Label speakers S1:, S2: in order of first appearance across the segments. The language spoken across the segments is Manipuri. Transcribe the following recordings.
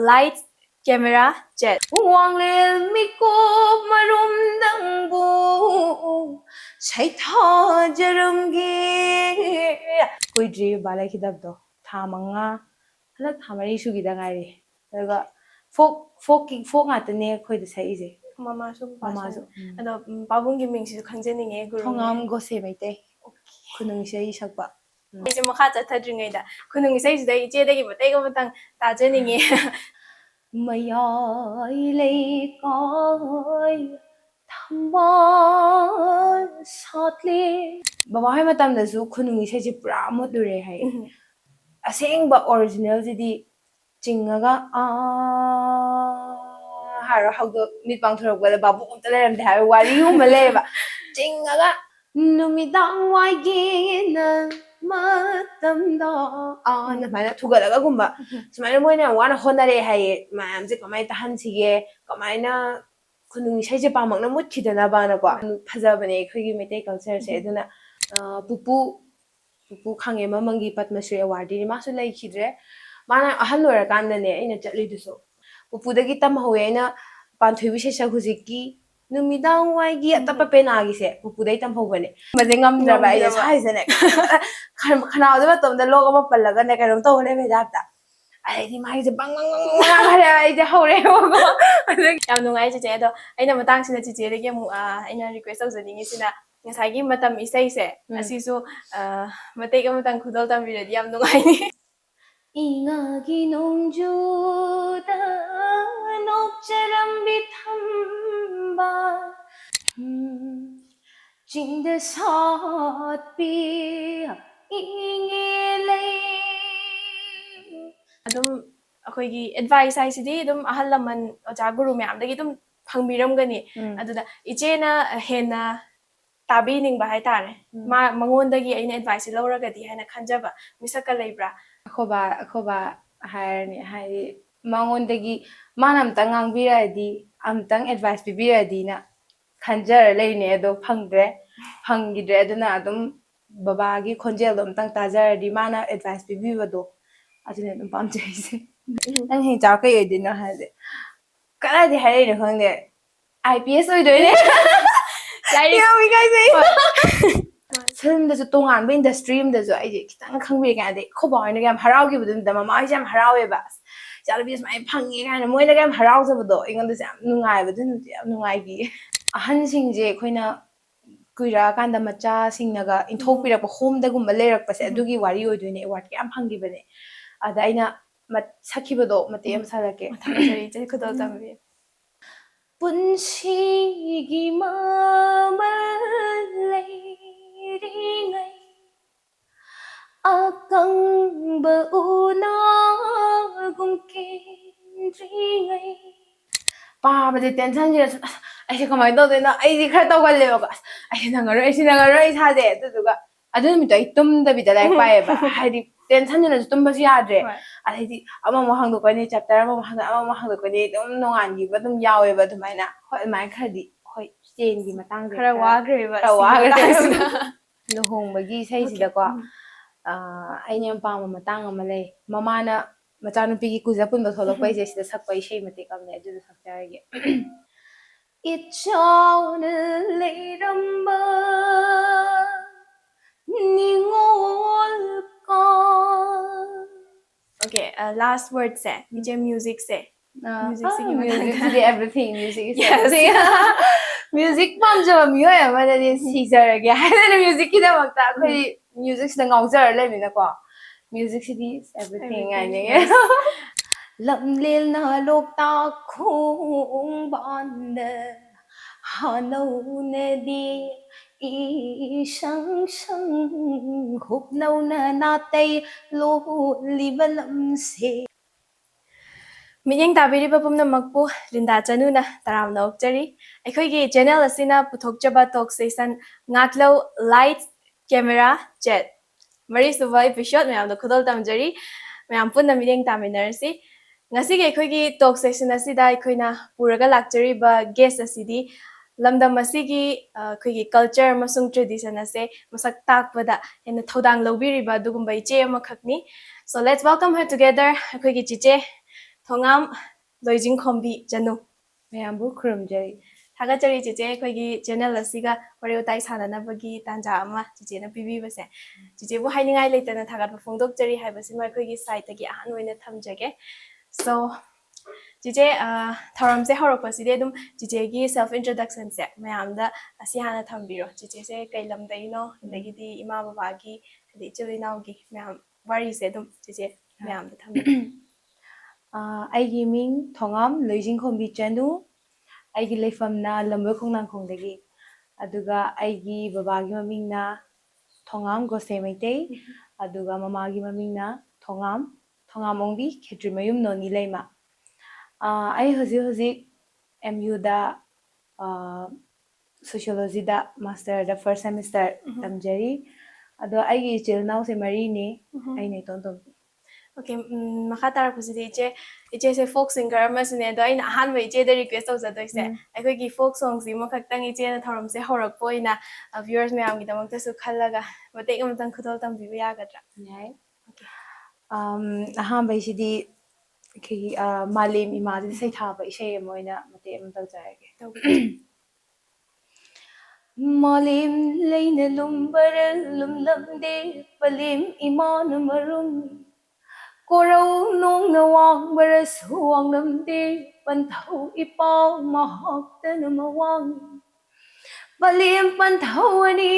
S1: light, camera, jet.
S2: Wanglel mikop marum dangbu 𝗖𝗃𝗃𝗃𝗏𝗧 kuidri balai khidabdo thamanga hala thamari sugida ngari daga folk ngatane khoida saise
S1: Mama su ado pabungi mingsi khangjeninge guru
S2: thongam gose baite khunung sei sakpa
S1: ise makha chathadringaida khunung sei sida iche dagi bataiga matang tajaninge
S2: mayai leikai thamban satle baba hai matam da su khunung sei ji pura modure hai asengba original jidi chingaga haro haudo mit bang thorok bala babu umta leram de hai wari uma leba chingaga numidang wai gena matamda na mana thugalaga gumba sumai moina wana honare hai mayam je kamai tahan sige kamai na khunung sei je pamak na mut khidana bana ko phaja bane khoigi metai culture se aduna pupu khange mamangi Padma Shri award ni masu lai khidre mana ahal lora kanda ne aina chatli duso pupu dagi tam hoye aina panthui bisesa hujiki numidang wai gi atapa pena gi se pupu dai tam hobane maje ngam draba ai sai sene khana da tom da logo ma pallaga ne karom to hole me japta ai di mai je bang hare ai je hore go
S1: yam nungai che ado aina matang sina che dagi mu aina request tawjaningi sina ngasagi matam isai se asisu mataiga matang khudol tambiradi yam nungai ni
S2: ingagi nongjuda nokcharambi thamba chingda satpi ingelai
S1: adum akoigi advice ai sidi adum ahal laman oja guru myam dagi adum phangbiram gani aduda ichena hena tabi ning ba hai tare ma mangon dagi aina advice lauragadi haina khanjaba misaka leibra
S2: akhoba hairni hai mangon dagi manam tangang biradi amtang advice bibiradi na khanjar leine ado phangidre aduna adum baba gi khonjel dom tang tajaradi mana advice bibibado aduna dum pamjaise nang he cha kai edina hade kala di haire ne khangde IPS oidoine
S1: like
S2: mi kai sei film da su tongan ba industry da su ai je kitang khangbi ga de khoba ne gam harau gi budum da mama ai jam harawe ba jalbis mai phangi ga ne moina gam harau sa bado ingon da jam nungai ba dun jam nungai bi ahan sing je khoina kuira kanda macha sing naga inthok pirak ba home da gum ba lerak pa se adugi wari oidoine award ki am phangi bane ada aina sakhi bado mate am salake
S1: thari je khudol tambi
S2: Punsigi mamalay ringay akangba unagong kendringay Papa di tension jira ai se kamai do na ai di khara tawgal le ba ai nangaro ai sa de tuga adu mi to itum da bi da lai pae ba hai di tension jira tum ba si adre ai di ama mo hang do ko ni chapter ama mo hang do ko ni dum nongan gi ba dum yawe ba dum ai na hoi mai khadi hoi chen gi matang
S1: khara wagre ba
S2: no hong ba gi sai si da ko ai nyam pa ma matang ama le mama na machanupi gi kuja pun ba tholok pai je sida sakpai sei mate kamne adu sakjarge ichauna leiramba ningol ka
S1: okay last word se je music se music se
S2: music everything music is everything music pamjaba miyoy amana ni sijarage haina music ki da makta khoi music sida ngaujar le mina ko music city is everything I think lam lel na lok ta khung ban de hanau ne di I sang sang khúc nâu na tay lo li balam se
S1: Miyeng tabiri ba pumna magpu Linda Chanu na taram na okjari aikoigi channel asina puthokjaba talk session Ngaklou light camera jet mari suba episode mayam da khudol tamjari mayam punna miyeng taminarsi ngasi ge aikoigi talk session asida aikoina puraga lakjari ba guest asidi lamdam asigi aikoigi culture masung tradition ase masak takpada ena thodang lobiri ba dugumba iche amakhakni so let's welcome her together aikoigi chiche ꯊꯣꯡꯉꯥꯝ ꯂꯣꯏꯖꯤꯡꯈꯣꯝꯕꯤ ꯆꯅꯨ
S2: ꯃꯌꯥꯝꯕꯨ ꯈꯨꯔꯨꯝꯖꯔꯤ
S1: ꯊꯥꯒꯠꯆꯔꯤ ꯆꯦꯆꯦ ꯑꯩꯈꯣꯏꯒꯤ ꯆꯦꯅꯦꯜ ꯑꯁꯤꯒ ꯋꯥꯔꯤ ꯋꯥꯇꯥꯏ ꯁꯥꯟꯅꯅꯕꯒꯤ ꯇꯥꯟꯖꯥ ꯑꯃ ꯆꯦꯆꯦꯅ ꯄꯤꯕꯤꯕꯁꯦ ꯆꯦꯆꯦꯕꯨ ꯍꯥꯏꯅꯤꯡꯉꯥꯏ ꯂꯩꯇꯅ ꯊꯥꯒꯠꯄ ꯐꯣꯡꯗꯣꯛꯆꯔꯤ ꯍꯥꯏꯕꯁꯤꯃ ꯑꯩꯈꯣꯏꯒꯤ ꯁꯥꯏꯠꯇꯒꯤ ꯑꯍꯥꯟꯕ ꯑꯣꯏꯅ ꯊꯝꯖꯒꯦ ꯁꯣ ꯆꯦꯆꯦ ꯊꯧꯔꯝꯁꯦ ꯍꯧꯔꯛꯄꯁꯤꯗꯤ ꯑꯗꯨꯝ ꯆꯦꯆꯦꯒꯤ ꯁꯦꯜꯐ ꯏꯟꯇ꯭ꯔꯣꯗꯛꯁꯟꯁꯦ ꯃꯌꯥꯝꯗ ꯑꯁꯤ ꯍꯥꯟꯅ ꯊꯝꯕꯤꯔꯣ ꯆꯦꯆꯦꯁꯦ ꯀꯩ ꯂꯝꯗꯩꯅꯣ ꯑꯗꯒꯤꯗꯤ ꯏꯃꯥ ꯕꯕꯥꯒꯤ ꯑꯗꯩ ꯏꯆꯤꯜ ꯏꯅꯥꯎꯒꯤ ꯃꯌꯥꯝ ꯋꯥꯔꯤꯁꯦ ꯑꯗꯨꯝ ꯆꯦꯆꯦ ꯃꯌꯥꯝꯗ ꯊꯝꯕꯤꯔꯣ
S2: ꯑꯩꯒꯤ ꯃꯤꯡ ꯊꯣꯡꯉꯥꯝ ꯂꯣꯏꯖꯤꯡꯈꯣꯝꯕꯤ ꯆꯅꯨ ꯑꯩꯒꯤ ꯂꯩꯐꯝꯅ ꯂꯝꯕꯣꯏ ꯈꯣꯡꯅꯥꯡꯈꯣꯡꯗꯒꯤ ꯑꯗꯨꯒ ꯑꯩꯒꯤ ꯕꯕꯥꯒꯤ ꯃꯃꯤꯡꯅ ꯊꯣꯡꯉꯥꯝ ꯒꯣꯁꯦ ꯃꯩꯇꯩ ꯑꯗꯨꯒ ꯃꯃꯥꯒꯤ ꯃꯃꯤꯡꯅ ꯊꯣꯡꯉꯥꯝ ꯑꯣꯡꯕꯤ ꯈꯦꯇ꯭ꯔꯤꯃꯌꯨꯝ ꯅꯣꯅꯤ ꯂꯩꯃ ꯑꯩ ꯍꯧꯖꯤꯛ MUꯗ ꯁꯣꯁꯤꯌꯣꯂꯣꯖꯤꯗ ꯃꯥꯁꯇꯔꯗ ꯐꯥꯔꯁ ꯁꯦꯃꯤꯁꯇꯔ ꯇꯝꯖꯔꯤ ꯑꯗꯣ ꯑꯩꯒꯤ ꯏꯆꯤꯜ ꯏꯅꯥꯎꯁꯦ ꯃꯔꯤꯅꯦ ꯑꯩꯅ ꯏꯇꯣꯟ ꯇꯣꯝꯕꯤ
S1: ꯑꯣꯀꯦ ꯃꯈꯥ ꯇꯥꯔꯛꯄꯁꯤꯗꯤ ꯏꯆꯦꯁꯦ ꯐꯣꯛ ꯁꯤꯡꯒꯔ ꯑꯃꯁꯨꯅꯦ ꯑꯗꯣ ꯑꯩꯅ ꯑꯍꯥꯟꯕ ꯏꯆꯦꯗ ꯔꯤꯀ꯭ꯋꯦꯁ ꯇꯧꯖꯗꯣꯏꯁꯦ ꯑꯩꯈꯣꯏꯒꯤ ꯐꯣꯛ ꯁꯣꯡꯁꯤ ꯑꯃꯈꯛꯇꯪ ꯏꯆꯦꯅ ꯊꯧꯔꯝꯁꯦ ꯍꯧꯔꯛꯄ ꯑꯣꯏꯅ ꯚ꯭ꯌꯨꯋꯔꯁ ꯃꯌꯥꯝꯒꯤꯗꯃꯛꯇꯁꯨ ꯈꯜꯂꯒ ꯃꯇꯦꯛ ꯑꯃꯇꯪ ꯈꯨꯗꯣꯜ ꯇꯝꯕꯤꯕ ꯌꯥꯒꯗ꯭ꯔꯥ
S2: ꯌꯥꯏ ꯑꯍꯥꯟꯕꯩꯁꯤꯗꯤ ꯑꯩꯈꯣꯏꯒꯤ ꯃꯥꯂꯦꯝ ꯏꯃꯥꯁꯤꯗ ꯁꯩꯊꯥꯕ ꯏꯁꯩ ꯑꯃ ꯑꯣꯏꯅ ꯃꯇꯦꯛ ꯑꯃ ꯇꯧꯖꯔꯒꯦ ꯃꯥꯂꯦꯝ ꯂꯩꯅ ꯂꯨꯝꯕꯔ ꯂꯨꯝꯂꯝꯗꯦ ꯄꯂꯦꯝ ꯏꯃꯥꯅ ꯃꯔꯨꯝ ꯀꯣꯔꯧ ꯅꯣꯡꯅ ꯋꯥꯡꯕꯔꯁꯨ ꯋꯥꯡꯂꯝꯗꯦ ꯄꯟꯊꯧ ꯏꯄꯥꯎ ꯃꯍꯥꯛꯇꯅ ꯃꯋꯥꯡ ꯄꯂꯦꯝ ꯄꯟꯊꯧ ꯑꯅꯤ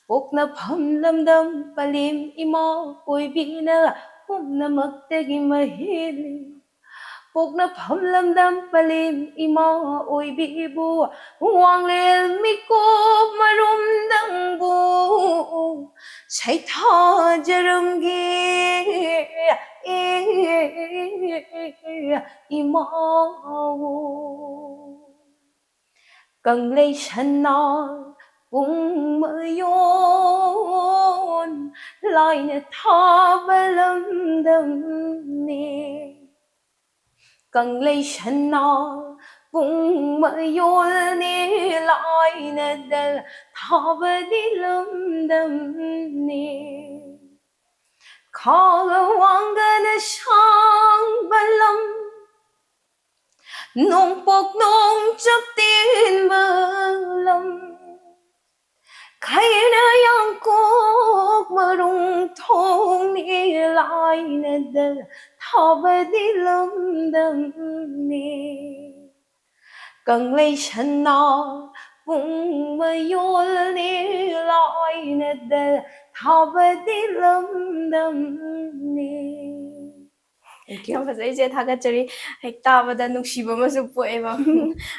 S2: ꯄꯣꯛꯅꯐꯝ ꯂꯝꯗꯝ ꯄꯂꯦꯝ ꯏꯃꯥ ꯑꯣꯏꯕꯤꯅ ꯄꯨꯝꯅꯃꯛꯇꯒꯤ ꯃꯍꯦꯜꯂꯤ ꯄꯣꯛꯅꯐꯝ ꯂꯝꯗꯝ ꯄꯂꯦꯝ ꯏꯃꯥ ꯑꯣꯏꯕꯤꯕꯨ ꯋꯥꯡꯂꯦꯟ ꯃꯤꯀꯣꯞ ꯃꯔꯨꯝꯗꯪꯕꯨ ꯁꯩꯊꯥꯖꯔꯝꯒꯦ 이마오 깡레이 산나 웅마yon 라이네 타발람담네 깡레이 산나 웅마yon 라이네 달 타바디람담네 가왕가는 샹발람 nông bọc nông chấp tin mơ khai na yang cốc mơ rung thong ni lại na dal thaba di lam dam ni càng lấy chân na bung mơ yol ni lại na dal thaba di lam dam ni
S1: ꯌꯥꯝ ꯐꯖꯩ ꯏꯆꯦ ꯊꯥꯒꯠꯆꯔꯤ ꯍꯦꯛ ꯇꯥꯕꯗ ꯅꯨꯡꯁꯤꯕ ꯑꯃꯁꯨ ꯄꯣꯛꯑꯦꯕ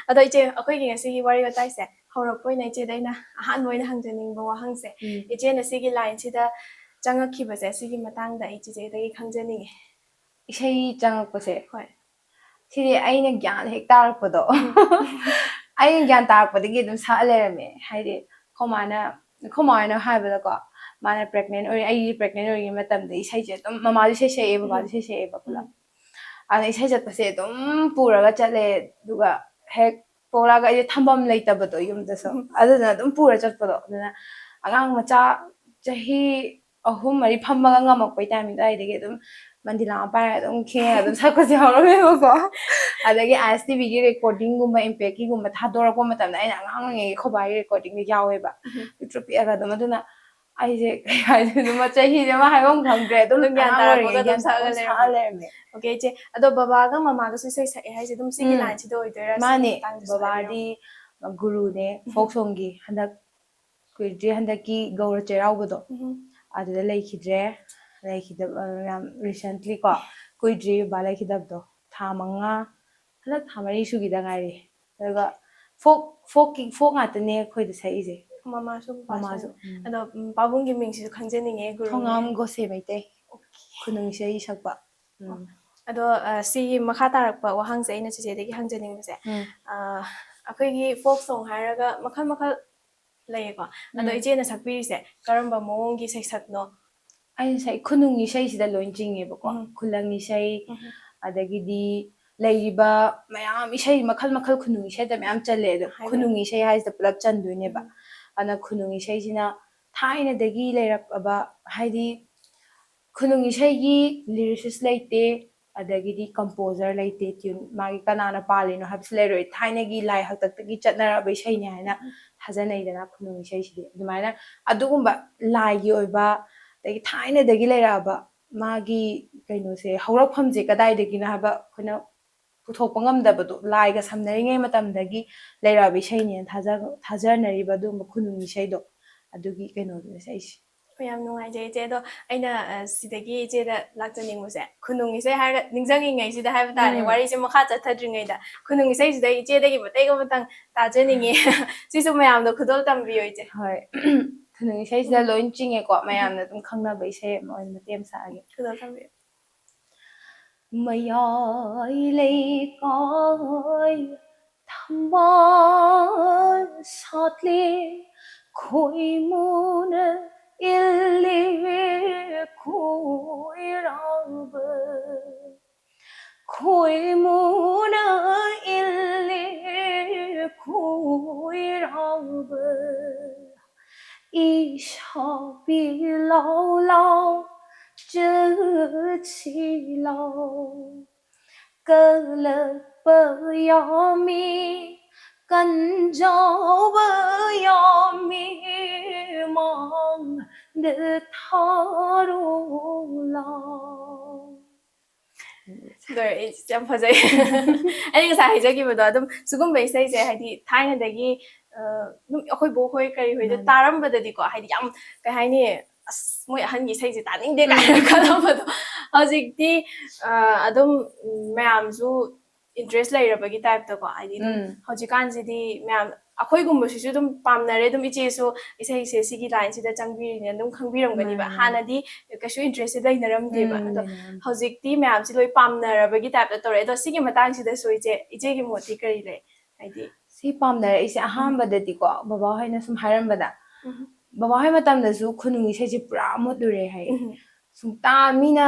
S1: ꯑꯗꯣ ꯏꯆꯦ ꯑꯩꯈꯣꯏꯒꯤ ꯉꯁꯤꯒꯤ ꯋꯥꯔꯤ ꯋꯥꯇꯥꯏꯁꯦ ꯍꯧꯔꯛꯄ ꯑꯣꯏꯅ ꯏꯆꯦꯗ ꯑꯩꯅ ꯑꯍꯥꯟꯕ ꯑꯣꯏꯅ ꯍꯪꯖꯅꯤꯡꯕ ꯋꯥꯍꯪꯁꯦ ꯏꯆꯦꯅ ꯁꯤꯒꯤ ꯂꯥꯏꯟꯁꯤꯗ ꯆꯪꯉꯛꯈꯤꯕꯁꯦ ꯁꯤꯒꯤ ꯃꯇꯥꯡꯗ ꯑꯩ ꯆꯦꯆꯦꯗꯒꯤ ꯈꯪꯖꯅꯤꯡꯉꯦ
S2: ꯏꯁꯩ ꯆꯪꯉꯛꯄꯁꯦ
S1: ꯍꯣꯏ
S2: ꯁꯤꯗꯤ ꯑꯩꯅ ꯒ꯭ꯌꯥꯟ ꯍꯦꯛ ꯇꯥꯔꯛꯄꯗꯣ ꯑꯩꯅ ꯒ꯭ꯌꯥꯟ ꯇꯥꯔꯛꯄꯗꯒꯤ ꯑꯗꯨꯝ ꯁꯛꯑ ꯂꯩꯔꯝꯃꯦ ꯍꯥꯏꯗꯤ ꯈꯣꯃꯥꯅ ꯍꯥꯏꯕꯗꯀꯣ ꯃꯥꯅ ꯄ꯭ꯔꯦꯒꯅꯦꯟ ꯑꯣꯏꯔꯤ ꯑꯩꯒꯤ ꯄ꯭ꯔꯦꯒꯅꯦꯟ ꯑꯣꯏꯔꯤꯉꯩ ꯃꯇꯝꯗ ꯏꯁꯩꯁꯦ ꯑꯗꯨꯝ ꯃꯃꯥꯁꯨ ꯏꯁꯩ ꯁꯛꯑꯦ ꯕꯕꯥꯁꯨ ꯏꯁꯩ ꯁꯛꯑꯦꯕ ꯄꯨꯂꯞ ꯑꯗ ꯏꯁꯩ ꯆꯠꯄꯁꯦ ꯑꯗꯨꯝ ꯄꯨꯔꯒ ꯆꯠꯂꯦ ꯑꯗꯨꯒ ꯍꯦꯛ ꯄꯣꯛꯂꯛꯑꯒ ꯑꯩꯁꯦ ꯊꯝꯐꯝ ꯂꯩꯇꯕꯗꯣ ꯌꯨꯝꯗꯁꯨ ꯑꯗꯨꯗꯨꯅ ꯑꯗꯨꯝ ꯄꯨꯔ ꯆꯠꯄꯗꯣ ꯑꯗꯨꯅ ꯑꯉꯥꯡ ꯃꯆꯥ ꯆꯍꯤ 3-4 ꯐꯝꯃꯒ ꯉꯝꯃꯛꯄꯩ ꯇꯥꯏꯃꯤꯡ ꯑꯗꯨꯋꯥꯏꯗꯒꯤ ꯑꯗꯨꯝ ꯃꯟꯗꯤꯂꯥ ꯄꯥꯏꯔꯒ ꯑꯗꯨꯝ ꯈꯦꯡꯉꯒ ꯑꯗꯨꯝ ꯁꯛꯄꯁꯦ ꯍꯧꯔꯝꯃꯦꯕꯀꯣ ꯑꯗꯒꯤ ISTVꯒꯤ ꯔꯦꯀꯣꯔꯗꯤꯡꯒꯨꯝꯕ ꯏꯝꯄꯦꯛꯀꯤꯒꯨꯝꯕ ꯊꯥꯗꯣꯔꯛꯄ ꯃꯇꯝꯗ ꯑꯩꯅ ꯑꯉꯥꯡ ꯑꯣꯏꯔꯤꯉꯩꯒꯤ ꯈꯣꯏꯕꯥꯒꯤ ꯔꯦꯀꯣꯔꯗꯤꯡꯗ ꯌꯥꯎꯋꯦꯕ ꯄꯤꯛꯇ꯭ꯔꯨ ꯄꯤꯛꯑꯒ ꯑꯗꯨꯝ ꯑꯗꯨꯅ ꯑꯩꯁꯦ ꯀꯩ ꯍꯥꯏꯗꯣꯏꯅꯣ ꯆꯍꯤꯁꯦ ꯑꯃ ꯍꯥꯏꯐꯝ ꯈꯪꯗ꯭ꯔꯦ ꯑꯗꯨꯝ
S1: ꯒ꯭ꯌꯥꯟ
S2: ꯑꯉꯥꯡ
S1: ꯇꯥꯔꯛꯄꯒ
S2: ꯑꯣꯏꯔꯤꯉꯩ
S1: ꯑꯗꯨꯝ
S2: ꯒ꯭ꯌꯥꯟ
S1: ꯁꯛꯑꯒ
S2: ꯁꯛꯑ ꯂꯩꯔꯝꯃꯦ
S1: ꯑꯣꯀꯦ ꯏꯆꯦ ꯑꯗꯣ ꯕꯕꯥꯒ ꯃꯃꯥꯒꯁꯨ ꯏꯁꯩ ꯁꯛꯑꯦ ꯍꯥꯏꯁꯦ ꯑꯗꯨꯝ ꯁꯤꯒꯤ ꯂꯥꯏꯟꯁꯤꯗ ꯑꯣꯏꯗꯣꯏꯔꯥ ꯁꯤꯒꯤ
S2: ꯃꯥꯅꯦ
S1: ꯃꯇꯥꯡꯗꯁꯨ
S2: ꯕꯕꯥꯗꯤ ꯒꯨꯔꯨꯅꯦ ꯐꯣꯛ ꯁꯣꯡꯒꯤ ꯍꯟꯗꯛ ꯀꯨꯏꯗ꯭ꯔꯤ ꯍꯟꯗꯛꯀꯤ ꯒꯧꯔ ꯆꯩꯔꯥꯎꯕꯗꯣ ꯑꯗꯨꯗ ꯂꯩꯈꯤꯗꯕ ꯌꯥꯝ ꯔꯤꯁꯦꯟꯠꯂꯤ ꯀꯣ ꯀꯨꯏꯗ꯭ꯔꯤ ꯕꯕꯥ ꯂꯩꯈꯤꯗꯕꯗꯣ ꯊꯥ 5 ꯍꯟꯗꯛ ꯊꯥ 4 ꯁꯨꯒꯤꯗ ꯉꯥꯏꯔꯤ ꯑꯗꯨꯒ ꯐꯣꯛ ꯉꯥꯛꯇꯅꯦ ꯑꯩꯈꯣꯏꯗ ꯁꯛꯏꯁꯦ
S1: ꯃꯃꯥꯁꯨ ꯕꯕꯥꯁꯨ ꯑꯗꯣ ꯄꯥꯕꯨꯡꯒꯤ ꯃꯤꯡꯁꯤꯁꯨ ꯈꯪꯖꯅꯤꯡꯉꯦ
S2: ꯊꯣꯡꯉꯥꯝ ꯒꯣꯁꯦ ꯃꯩꯇꯩ ꯈꯨꯅꯨꯡ ꯏꯁꯩ ꯁꯛꯄ
S1: ꯑꯗꯣ ꯁꯤꯒꯤ ꯃꯈꯥ ꯇꯥꯔꯛꯄ ꯋꯥꯍꯪꯁꯦ ꯑꯩꯅ ꯆꯦꯆꯦꯗꯒꯤ ꯍꯪꯖꯅꯤꯡꯕꯁꯦ ꯑꯩꯈꯣꯏꯒꯤ ꯐꯣꯛ ꯁꯣꯡ ꯍꯥꯏꯔꯒ ꯃꯈꯜ ꯃꯈꯜ ꯂꯩꯌꯦꯀꯣ ꯑꯗꯣ ꯏꯆꯦꯅ ꯁꯛꯄꯤꯔꯤꯁꯦ ꯀꯔꯝꯕ ꯃꯑꯣꯡꯒꯤ ꯁꯩꯁꯛꯅꯣ
S2: ꯑꯩꯅ ꯁꯛ ꯈꯨꯅꯨꯡ ꯏꯁꯩꯁꯤꯗ ꯂꯣꯏ ꯆꯤꯡꯉꯦꯕꯀꯣ ꯈꯨꯂꯪ ꯏꯁꯩ ꯑꯗꯒꯤꯗꯤ ꯂꯩꯔꯤꯕ ꯃꯌꯥꯝ ꯏꯁꯩ ꯃꯈꯜ ꯃꯈꯜ ꯈꯨꯅꯨꯡ ꯏꯁꯩꯗ ꯃꯌꯥꯝ ꯆꯜꯂꯦ ꯑꯗꯣ ꯈꯨꯅꯨꯡ ꯏꯁꯩ ꯍꯥꯏꯁꯤꯗ ꯄꯨꯂꯞ ꯆꯟꯗꯣꯏꯅꯦꯕ ꯑꯗꯨꯅ ꯈꯨꯅꯨꯡ ꯏꯁꯩꯁꯤꯅ ꯊꯥꯏꯅꯗꯒꯤ ꯂꯩꯔꯛꯑꯕ ꯍꯥꯏꯗꯤ ꯈꯨꯅꯨꯡ ꯏꯁꯩꯒꯤ ꯂꯤꯔꯤꯁꯤꯁ ꯂꯩꯇꯦ ꯑꯗꯒꯤꯗꯤ ꯀꯝꯄꯣꯖꯔ ꯂꯩꯇꯦ ꯇ꯭ꯌꯨꯟ ꯃꯥꯒꯤ ꯀꯅꯥꯅ ꯄꯥꯜꯂꯤꯅꯣ ꯍꯥꯏꯕꯁꯤ ꯂꯩꯔꯣꯏ ꯊꯥꯏꯅꯒꯤ ꯂꯥꯏ ꯍꯥꯛꯇꯛꯇꯒꯤ ꯆꯠꯅꯔꯛꯑꯕ ꯏꯁꯩꯅꯤ ꯍꯥꯏꯅ ꯊꯥꯖꯅꯩꯗꯅ ꯈꯨꯅꯨꯡ ꯏꯁꯩꯁꯤꯗꯤ ꯑꯗꯨꯃꯥꯏꯅ ꯑꯗꯨꯒꯨꯝꯕ ꯂꯥꯏꯒꯤ ꯑꯣꯏꯕ ꯑꯗꯒꯤ ꯊꯥꯏꯅꯗꯒꯤ ꯂꯩꯔꯛꯑꯕ ꯃꯥꯒꯤ ꯀꯩꯅꯣꯁꯦ ꯍꯧꯔꯛꯐꯝꯁꯦ ꯀꯗꯥꯏꯗꯒꯤꯅꯣ ꯍꯥꯏꯕ ꯑꯩꯈꯣꯏꯅ ꯄꯨꯊꯣꯛꯄ ꯉꯝꯗꯕꯗꯣ ꯂꯥꯏꯒ ꯁꯝꯅꯔꯤꯉꯩ ꯃꯇꯝꯗꯒꯤ ꯂꯩꯔꯛꯑꯕ ꯏꯁꯩꯅꯦꯅ ꯊꯥꯖꯅꯔꯤꯕ ꯑꯗꯨꯒꯨꯝꯕ ꯈꯨꯅꯨꯡ ꯏꯁꯩꯗꯣ ꯑꯗꯨꯒꯤ ꯀꯩꯅꯣꯗꯨꯅꯦ ꯏꯁꯩꯁꯦ
S1: ꯌꯥꯝ ꯅꯨꯡꯉꯥꯏꯖꯩ ꯏꯆꯦ ꯑꯗꯣ ꯑꯩꯅ ꯁꯤꯗꯒꯤ ꯏꯆꯦꯗ ꯂꯥꯛꯆꯅꯤꯡꯕꯁꯦ ꯈꯨꯅꯨꯡ ꯏꯁꯩ ꯍꯥꯏꯔꯒ ꯅꯤꯡꯁꯤꯡꯉꯤꯉꯩꯁꯤꯗ ꯍꯥꯏꯕ ꯇꯥꯔꯦ ꯋꯥꯔꯤꯁꯦ ꯃꯈꯥ ꯆꯠꯊꯗ꯭ꯔꯤꯉꯩꯗ ꯈꯨꯅꯨꯡ ꯏꯁꯩꯁꯤꯗ ꯏꯆꯦꯗꯒꯤ ꯃꯇꯦꯛ ꯑꯃꯇꯪ ꯇꯥꯖꯅꯤꯡꯉꯦ ꯁꯤꯁꯨ ꯃꯌꯥꯝꯗꯣ ꯈꯨꯗꯣꯜ ꯇꯝꯕꯤꯌꯣ ꯏꯆꯦ
S2: ꯍꯣꯏ ꯈꯨꯅꯨꯡ ꯏꯁꯩꯁꯤꯗ ꯂꯣꯏ ꯆꯤꯡꯉꯦꯀꯣ ꯃꯌꯥꯝꯅ ꯑꯗꯨꯝ ꯈꯪꯅꯕ ꯏꯁꯩ ꯑꯃ ꯑꯣꯏꯅ ꯃꯇꯦꯛ ꯑꯃ ꯁꯛꯑꯒꯦ
S1: ꯈꯨꯗꯣꯜ ꯇꯝꯕꯤꯌꯣ
S2: ꯃꯌꯥꯏ ꯂꯩꯀꯥꯏ ꯊꯝꯕꯥꯜ ꯁꯥꯠꯂꯦ ꯈꯣꯏꯃꯨꯅ ꯏꯜꯂꯦ ꯈꯣꯏꯔꯥꯡꯕ ꯈꯣꯏꯃꯨꯅ ꯏꯜꯂꯦ ꯈꯣꯏꯔꯥꯡꯕ ꯏꯁꯥꯕꯤ ꯂꯥꯎ ꯂꯥꯎ ꯆꯠꯁꯤ ꯂꯥꯎ ꯀꯜꯂꯛꯄ ꯌꯥꯝꯃꯤ ꯀꯟꯖꯥꯎꯕ ꯌꯥꯝꯃꯤ ꯃꯥꯡꯗ ꯊꯥꯔꯣ ꯂꯥꯎ
S1: ꯌꯥꯝ ꯐꯖꯩ ꯑꯩ ꯉꯁꯥꯏ ꯍꯥꯏꯖꯈꯤꯕꯗꯣ ꯑꯗꯨꯝ ꯁꯤꯒꯨꯝꯕ ꯏꯁꯩꯁꯦ ꯍꯥꯏꯗꯤ ꯊꯥꯏꯅꯗꯒꯤ ꯑꯗꯨꯝ ꯑꯩꯈꯣꯏ ꯕꯣꯛ ꯍꯣꯏ ꯀꯔꯤ ꯍꯣꯏꯗ ꯇꯥꯔꯝꯕꯗꯗꯤꯀꯣ ꯍꯥꯏꯗꯤ ꯌꯥꯝ ꯀꯩ ꯍꯥꯏꯅꯤ ꯑꯁ ꯃꯣꯏ ꯑꯍꯟꯒꯤ ꯏꯁꯩꯁꯦ ꯇꯥꯅꯤꯡꯗꯦ ꯀꯥꯏꯅ ꯈꯜꯂꯝꯕꯗꯣ ꯍꯧꯖꯤꯛꯇꯤ ꯑꯗꯨꯝ ꯃꯌꯥꯝꯁꯨ ꯏꯟꯇꯔꯦꯁ ꯂꯩꯔꯕꯒꯤ ꯇꯥꯏꯞꯇꯀꯣ ꯍꯥꯏꯗꯤ ꯑꯗꯨꯝ ꯍꯧꯖꯤꯛꯀꯥꯟꯁꯤꯗꯤ ꯃꯌꯥꯝ ꯑꯩꯈꯣꯏꯒꯨꯝꯕꯁꯤꯁꯨ ꯑꯗꯨꯝ ꯄꯥꯝꯅꯔꯦ ꯑꯗꯨꯝ ꯏꯆꯦꯁꯨ ꯏꯁꯩꯁꯦ ꯁꯤꯒꯤ ꯂꯥꯏꯟꯁꯤꯗ ꯆꯪꯕꯤꯔꯤꯅꯦ ꯑꯗꯨꯝ ꯈꯪꯕꯤꯔꯝꯒꯅꯤꯕ ꯍꯥꯟꯅꯗꯤ ꯀꯩꯁꯨ ꯏꯟꯇꯔꯦꯁꯁꯦ ꯂꯩꯅꯔꯝꯗꯦꯕ ꯑꯗꯣ ꯍꯧꯖꯤꯛꯇꯤ ꯃꯌꯥꯝꯁꯤ ꯂꯣꯏ ꯄꯥꯝꯅꯔꯕꯒꯤ ꯇꯥꯏꯞꯇ ꯇꯧꯔꯛꯑꯦ ꯑꯗꯣ ꯁꯤꯒꯤ ꯃꯇꯥꯡꯁꯤꯗꯁꯨ ꯏꯆꯦꯒꯤ ꯃꯣꯠꯇꯤ ꯀꯔꯤ ꯂꯩ ꯍꯥꯏꯗꯤ
S2: ꯁꯤ ꯄꯥꯝꯅꯔꯛꯏꯁꯦ ꯑꯍꯥꯟꯕꯗꯗꯤꯀꯣ ꯕꯕꯥꯍꯣꯏꯅ ꯁꯨꯝ ꯍꯥꯏꯔꯝꯕꯗ ꯕꯕꯥꯍꯣꯏ ꯃꯇꯝꯗꯁꯨ ꯈꯨꯅꯨꯡ ꯏꯁꯩꯁꯦ ꯄꯨꯔꯥ ꯃꯨꯠꯂꯨꯔꯦ ꯍꯥꯏꯌꯦ ꯁꯨꯡꯇꯥ ꯃꯤꯅ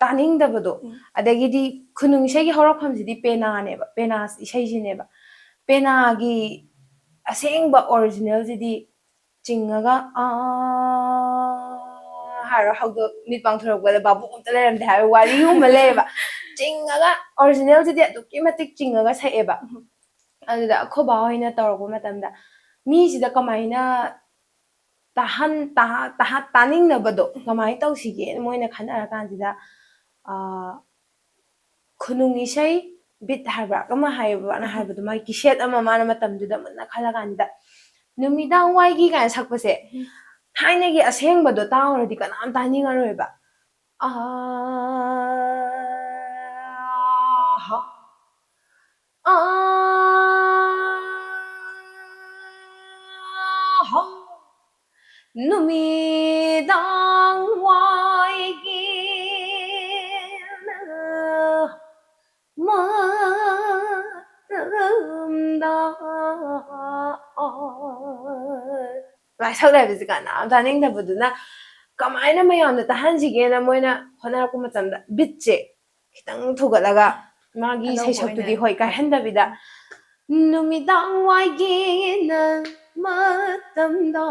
S2: ꯇꯥꯅꯤꯡꯗꯕꯗꯣ ꯑꯗꯒꯤꯗꯤ ꯈꯨꯅꯨꯡ ꯏꯁꯩꯒꯤ ꯍꯧꯔꯛꯐꯝꯁꯤꯗꯤ ꯄꯦꯅꯥꯅꯦꯕ ꯄꯦꯅꯥ ꯏꯁꯩꯁꯤꯅꯦꯕ ꯄꯦꯅꯥꯒꯤ ꯑꯁꯦꯡꯕ ꯑꯣꯔꯤꯖꯤꯅꯦꯜꯁꯤꯗꯤ ꯆꯤꯡꯉꯒ ꯍꯥꯏꯔꯣ ꯍꯧꯗꯣꯛ ꯃꯤꯠ ꯄꯥꯡꯊꯣꯔꯛꯄꯗ ꯕꯥꯕꯨ ꯑꯝꯇ ꯂꯩꯔꯝꯗꯦ ꯍꯥꯏꯕ ꯋꯥꯔꯤꯒꯨꯝꯕ ꯂꯩꯌꯦꯕ ꯆꯤꯡꯉꯒ ꯑꯣꯔꯤꯖꯤꯅꯦꯜꯁꯤꯗꯤ ꯑꯗꯨꯛꯀꯤ ꯃꯇꯤꯛ ꯆꯤꯡꯉꯒ ꯁꯛꯑꯦꯕ ꯑꯗꯨꯗ ꯑꯩꯈꯣꯏ ꯕꯥ ꯍꯣꯏꯅ ꯇꯧꯔꯛꯄ ꯃꯇꯝꯗ ꯃꯤꯁꯤꯗ ꯀꯃꯥꯏꯅ ꯇꯥꯅꯤꯡꯅꯕꯗꯣ ꯀꯃꯥꯏꯅ ꯇꯧꯁꯤꯒꯦꯅ ꯃꯣꯏꯅ ꯈꯟꯅꯔꯀꯥꯟꯁꯤꯗ ꯈꯨꯅꯨꯡ ꯏꯁꯩ ꯕꯤꯠ ꯍꯥꯏꯕ꯭ꯔꯥ ꯑꯃ ꯍꯥꯏꯌꯦꯕꯅ ꯍꯥꯏꯕꯗꯣ ꯃꯥꯒꯤ ꯀꯤꯁꯦꯠ ꯑꯃ ꯃꯥꯅ ꯃꯇꯝꯗꯨꯗ ꯃꯨꯟꯅ ꯈꯜꯂ ꯀꯥꯟꯁꯤꯗ ꯅꯨꯃꯤꯗꯥꯡ ꯋꯥꯏꯒꯤ ꯀꯥꯏꯅ ꯁꯛꯄꯁꯦ ꯊꯥꯏꯅꯒꯤ ꯑꯁꯦꯡꯕꯗꯣ ꯇꯥꯎꯔꯗꯤ ꯀꯅꯥꯝ ꯇꯥꯅꯤꯡꯉꯔꯣꯏꯕ ꯅꯨꯃꯤꯗꯥꯡ ꯋꯥꯏꯒꯤ ꯁꯛꯂꯦ ꯍꯥꯏꯕꯁꯤ ꯀꯅꯥꯝ ꯇꯥꯅꯤꯡꯗꯕꯗꯨꯅ ꯀꯃꯥꯏꯅ ꯃꯌꯥꯝꯅ ꯇꯥꯍꯟꯁꯤꯒꯦꯅ ꯃꯣꯏꯅ ꯍꯣꯠꯅꯔꯛꯄ ꯃꯇꯝꯗ ꯕꯤꯠꯁꯦ ꯈꯤꯇꯪ ꯊꯨꯒꯠꯂꯒ ꯃꯥꯒꯤ ꯁꯩꯁꯛꯇꯨꯗꯤ ꯍꯣꯏ ꯀꯥꯏꯍꯟꯗꯕꯤꯗ ꯅꯨꯃꯤꯗꯥꯡ ꯋꯥꯏꯒꯦꯅ ꯃꯇꯝꯗ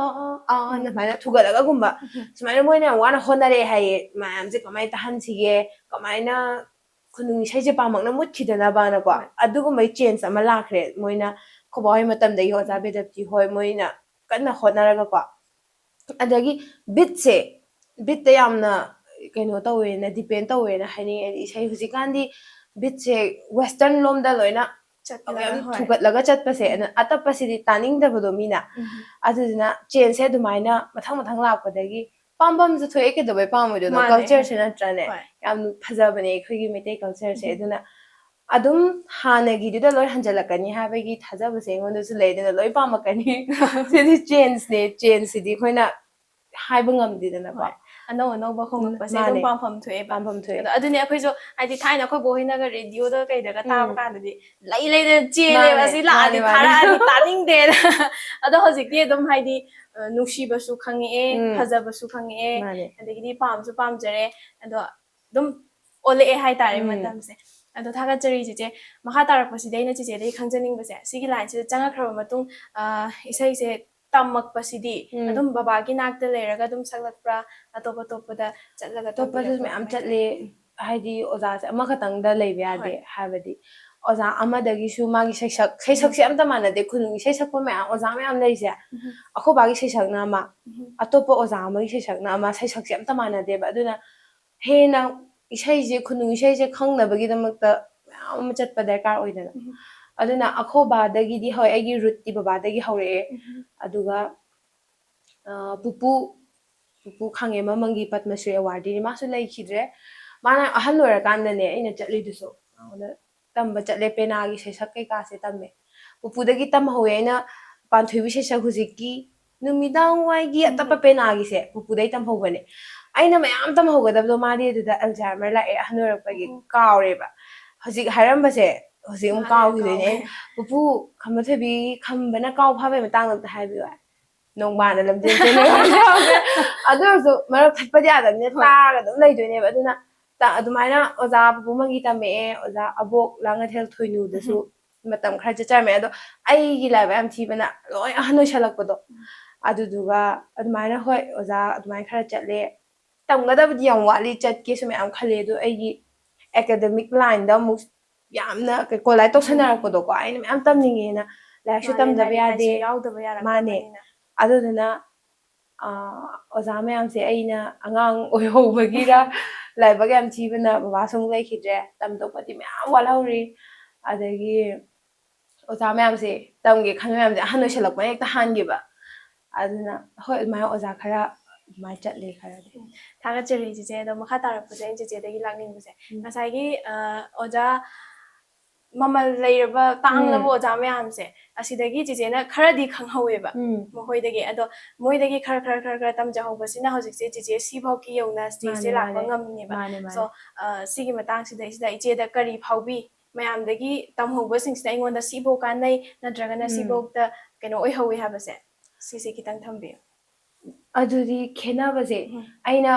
S2: ꯑꯗꯨꯃꯥꯏꯅ ꯊꯨꯒꯠꯂꯒꯒꯨꯝꯕ ꯁꯨꯃꯥꯏꯅ ꯃꯣꯏꯅ ꯌꯥꯝ ꯋꯥꯅ ꯍꯣꯠꯅꯔꯛꯑꯦ ꯍꯥꯏꯌꯦ ꯃꯌꯥꯝꯁꯦ ꯀꯃꯥꯏꯅ ꯇꯥꯍꯟꯁꯤꯒꯦ ꯀꯃꯥꯏꯅ ꯈꯨꯅꯨꯡ ꯏꯁꯩꯁꯦ ꯄꯥꯝꯃꯛꯅ ꯃꯨꯠꯈꯤꯗꯅꯕꯅꯀꯣ ꯑꯗꯨꯒꯨꯝꯕꯒꯤ ꯆꯦꯟꯖ ꯑꯃ ꯂꯥꯛꯈ꯭ꯔꯦ ꯃꯣꯏꯅ ꯈꯨꯕꯥ ꯍꯣꯏ ꯃꯇꯝꯗꯒꯤ ꯑꯣꯖꯥ ꯕꯦꯗꯞꯇꯤ ꯍꯣꯏ ꯃꯣꯏꯅ ꯀꯟꯅ ꯍꯣꯠꯅꯔꯒꯀꯣ ꯑꯗꯒꯤ ꯕꯤꯠꯇ ꯌꯥꯝꯅ ꯀꯩꯅꯣ ꯇꯧꯋꯦꯅ ꯗꯤꯄꯦꯟ ꯇꯧꯋꯦꯅ ꯍꯥꯏꯅꯤꯡꯉꯦ ꯏꯁꯩ ꯍꯧꯖꯤꯛꯀꯥꯟꯗꯤ ꯕꯤꯠꯁꯦ ꯋꯦꯁꯇꯔꯟ ꯂꯣꯝꯗ ꯂꯣꯏꯅ ꯌꯥꯝ ꯊꯨꯒꯠꯂꯒ ꯆꯠꯄꯁꯦ ꯑꯗꯨꯅ ꯑꯇꯞꯄꯁꯤꯗꯤ ꯇꯥꯅꯤꯡꯗꯕꯗꯣ ꯃꯤꯅ ꯑꯗꯨꯗꯨꯅ ꯆꯦꯟꯖꯁꯦ ꯑꯗꯨꯃꯥꯏꯅ ꯃꯊꯪ ꯃꯊꯪ ꯂꯥꯛꯄꯗꯒꯤ ꯄꯥꯝꯕꯝꯁꯨ ꯊꯣꯛꯑꯦ ꯀꯩꯗꯧꯕꯩ ꯄꯥꯝꯃꯣꯏꯗꯣꯏꯅꯣ ꯀꯜꯆꯔꯁꯦ ꯅꯠꯇ꯭ꯔꯅꯦ ꯌꯥꯝ ꯐꯖꯕꯅꯦ ꯑꯩꯈꯣꯏꯒꯤ ꯃꯩꯇꯩ ꯀꯜꯆꯔꯁꯦ ꯑꯗꯨꯅ ꯑꯗꯨꯝ ꯍꯥꯟꯅꯒꯤꯗꯨꯗ ꯂꯣꯏ ꯍꯟꯖꯤꯜꯂꯛꯀꯅꯤ ꯍꯥꯏꯕꯒꯤ ꯊꯥꯖꯕꯁꯦ ꯑꯩꯉꯣꯟꯗꯁꯨ ꯂꯩ ꯑꯗꯨꯅ ꯂꯣꯏ ꯄꯥꯝꯃꯛꯀꯅꯤ ꯁꯤꯗꯤ ꯆꯦꯟꯖꯅꯦ ꯆꯦꯟꯖꯁꯤꯗꯤ ꯑꯩꯈꯣꯏꯅ ꯍꯥꯏꯕ ꯉꯝꯗꯦꯗꯅꯀꯣ
S1: ꯑꯅꯧ ꯑꯅꯧꯕ ꯍꯣꯡꯉꯛꯄꯁꯦ ꯑꯗꯨꯝ ꯄꯥꯝꯐꯝ ꯊꯣꯛꯑꯦꯕ ꯑꯗꯣ ꯑꯗꯨꯅꯦ ꯑꯩꯈꯣꯏꯁꯨ ꯍꯥꯏꯗꯤ ꯊꯥꯏꯅ ꯑꯩꯈꯣꯏ ꯕꯣꯛ ꯍꯣꯏꯅꯒ ꯔꯦꯗꯤꯑꯣꯗ ꯀꯩꯗꯒ ꯇꯥꯕ ꯀꯥꯟꯗꯗꯤ ꯂꯩꯗꯅ ꯆꯦꯜꯂꯦꯕ ꯑꯁꯤ ꯂꯥꯛꯑꯗꯤ ꯊꯥꯔꯛꯑꯗꯤ ꯇꯥꯅꯤꯡꯗꯦꯅ ꯑꯗꯣ ꯍꯧꯖꯤꯛꯇꯤ ꯑꯗꯨꯝ ꯍꯥꯏꯗꯤ ꯅꯨꯡꯁꯤꯕꯁꯨ ꯈꯪꯉꯛꯑꯦ ꯐꯖꯕꯁꯨ ꯈꯪꯉꯛꯑꯦ ꯑꯗꯒꯤꯗꯤ ꯄꯥꯝꯁꯨ ꯄꯥꯝꯖꯔꯦ ꯑꯗꯣ ꯑꯗꯨꯝ ꯑꯣꯜꯂꯛꯑꯦ ꯍꯥꯏꯇꯥꯔꯦ ꯃꯇꯝꯁꯦ ꯑꯗꯣ ꯊꯥꯒꯠꯆꯔꯤ ꯆꯤꯆꯦ ꯃꯈꯥ ꯇꯥꯔꯛꯄꯁꯤꯗ ꯑꯩꯅ ꯆꯤꯆꯦꯗꯒꯤ ꯈꯪꯖꯅꯤꯡꯕꯁꯦ ꯁꯤꯒꯤ ꯂꯥꯏꯟꯁꯤꯗ ꯆꯪꯉꯛꯈ꯭ꯔꯕ ꯃꯇꯨꯡ ꯏꯁꯩꯁꯦ tammakpasidi adum babagi nakta lerega adum saklakpra atopa chatlaga
S2: topa mayam chatle haidi oza se ama khatang da leibe ade habadi oza ama dagi su magi seisak se amta manade khunungi seisak pa mayam oza mayam leise akho bagi seisak na ma atopa oza amagi seisak na ma seisak se amta manade ba aduna hena isai je khunungi isai je khangnabagi damakta mayam chatpa darkar oidana aduna akho ba dagi di hoi agi root ti baba dagi hore aduga pupu khange mamangi Padma Shri Award ni masu laikhidre mana ahal lora kandane aina chatlidusu oda tamba chatle pena gi sesak kai ka se tamme pupu dagi tam hoye aina panthui sesak hujiki numidang wai gi atapa pena gi se pupu dai tam hobane aina mayam tam hogadabdo madi duda alzheimer la e ahal lora pagi kaure ba hojik haram base hojik kaw gi ne pupu khambathebi khambana kaw phabe matang da haibi wa nongbana lamjen chene adusu marak thapadi adamne taga dum leidoine ba aduna ta adumaina oza pupu mangi tame oza abok langathel thoinu dasu matam khara chachame ado ai gi laiba am thibana loi ahano shalakpado aduduga adumaina hoi oza adumai khara chatle tamgadabdi yam wali chatke sume am khale do ai gi academic line da mu yamna ke kolai to sanarakpado ko ai am tamningena laishu tamdaba yade mane aduduna oza mayam se aina angang oihobagira laiba gam thibana baba sum laikhidre tamdopati mayam walhauri adagi oza mayam se tamge khan mayam se ahano shalakpa ekta hangiba aduna hoi mai oza khara mai chatle khara
S1: thaga cheri je do makha tarapuse je dagi lakning buse ngasai oza mamal leiraba tanglabo oza mayam se asidagi jijena kharadi khanghaweba mohoidagi ado moidagi khara tamjahobasina hojikse jije sibau ki yona stage se lakpa ngamneba so sigi matang sida ije da kari phaubi mayam dagi tamhoba singsida ingonda sibau kanai nadragana sibau ta keno oihawi habase sisi kitang thambi
S2: adudi khena base aina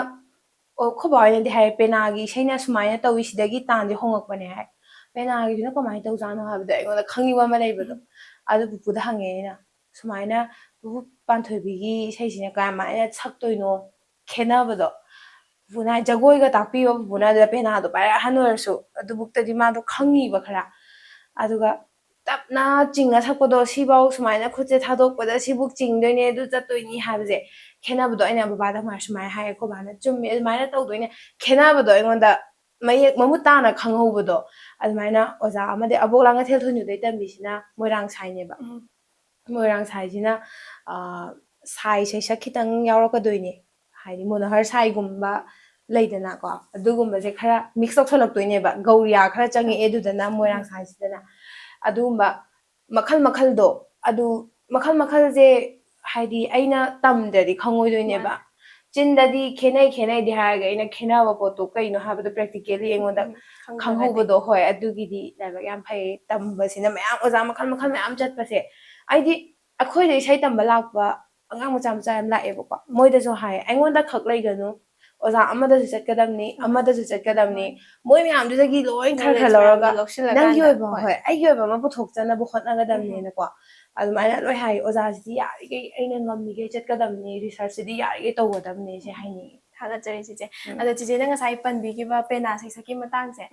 S2: khobaina de hai penagi seina sumaina tawi sidagi tanje hongakpane hai penagi dina komai tawjano habda ingonda khangiwa ma leibado adu pupu da hangena sumaina pupu panthobi gi seisina kamaina saktoino khena bado puna jagoi ga takpiwa puna da pena do para hanorsu adu bukta di ma do khangi ba khara aduga tapna chinga sakpodo sibau sumaina khutse thadok pada sibuk chingdoine du chatoini habje khena bado aina baba da mar sumai hai ko bana chummi maina tawdoine khena bado ingonda mayek mamutana khanghobado admaina oza amade aboklanga thel thonu dei tambisina moirang saine ba moirang saijina sai sei sakhitang yaurakadoine haidi monohar sai gumba leidana ko adugumba je khara mix tawtholaktoine ba gauriya khara changi edudana moirang sai sidana adumba makhal do adu makhal je haidi aina tamdadi khangoidoine ba chindadi khenai di haga ina khenawa poto kaino habado practically engoda khanghobado hoi adugidi laiba yam phai tambasina mayam oza makhal mayam chatpase aidi akhoi dei sai tamba lakpa angang macha yam laeba ko moida jo hai engonda khak laiganu oza amada ju chatkadamni moi mayam dagi loi khar laraga nangi oiba hoi aigi oiba ma puthokchana bu khotnagadamni na ko adumaina loi hai oza ji yarige aina ngammi ge chatkadamni research di yarige tawgadamni se haini
S1: thaga chari jije ado jije na ngasai panbi gi ba pena sai saki matang se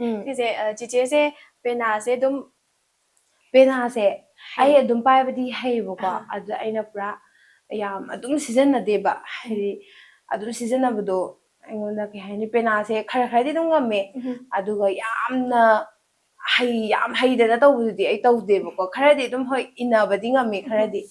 S1: jije se pena se dum
S2: ai adum paibadi haibo ko adu aina pura yam adum season na deba hari adum season na bado aingonda ke haini pena se khara di dum ngamme aduga yamna yam haidana tawbudi ai tawdeba ko khara di dum hoi inabadi ngamme khara di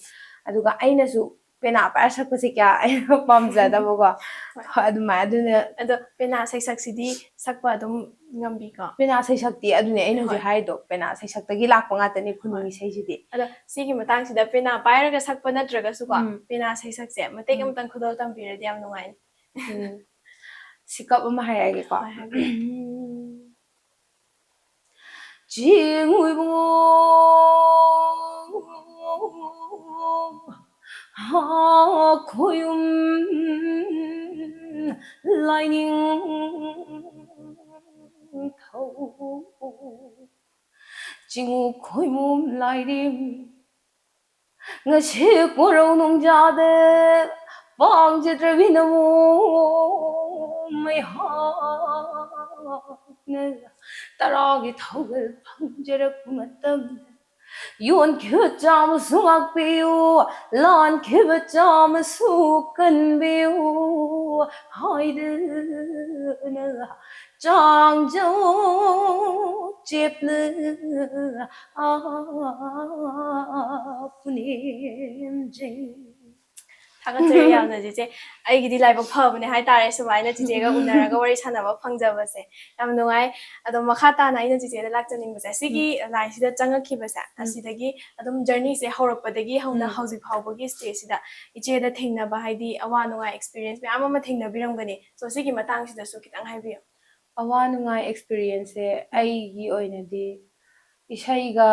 S2: aduga aina su pena par sakpase kya ai pamjada bo ko aduma aduna
S1: ado pena sai saksidi sakpa adum ngambi ko
S2: pena sai sakti adune aina je haido pena sai saktagi lakpa ngatani khunungi sai jidi
S1: ado sigi matang sida pena pairaga sakpa natraga su ko pena sai sakse matek amtang khudol tampiradi yam nungai
S2: sikap ama hayage ko jingui ha khoyum lining thâu jingu khoymum lairim ngasi kurau nung jade bang jitrebi namu mai ha taragi thaugal phangjarak matam yon khib cham sungak piu lan khib cham su kan biu haide na chang jo chep na punim jing
S1: थागतरी यामना जिजे आइगिदि लाइबक फबने हाय तारे सुमाइना जिजेगा उनरागा वरि सानाबा फंगजबसे याम नुंगाइ अदो मखा ताना आइना जिजेदा लाक्चनिंगबसे सिगी लाइन सिदा चंगखिबसे असिदगी अदुम जर्नी से हौरकपदगी हौना हौजि फावबगी स्टेज सिदा इचेदा थेंगनाबा हाइदि अवा नुंगाइ एक्सपीरियंस म्याम अमा थेंगनाबिरमगनि सो सिगी मतंग सिदासु खितंग हाइबियो
S2: अवा नुंगाइ एक्सपीरियंस से आइगी ओइनदि इसाइगा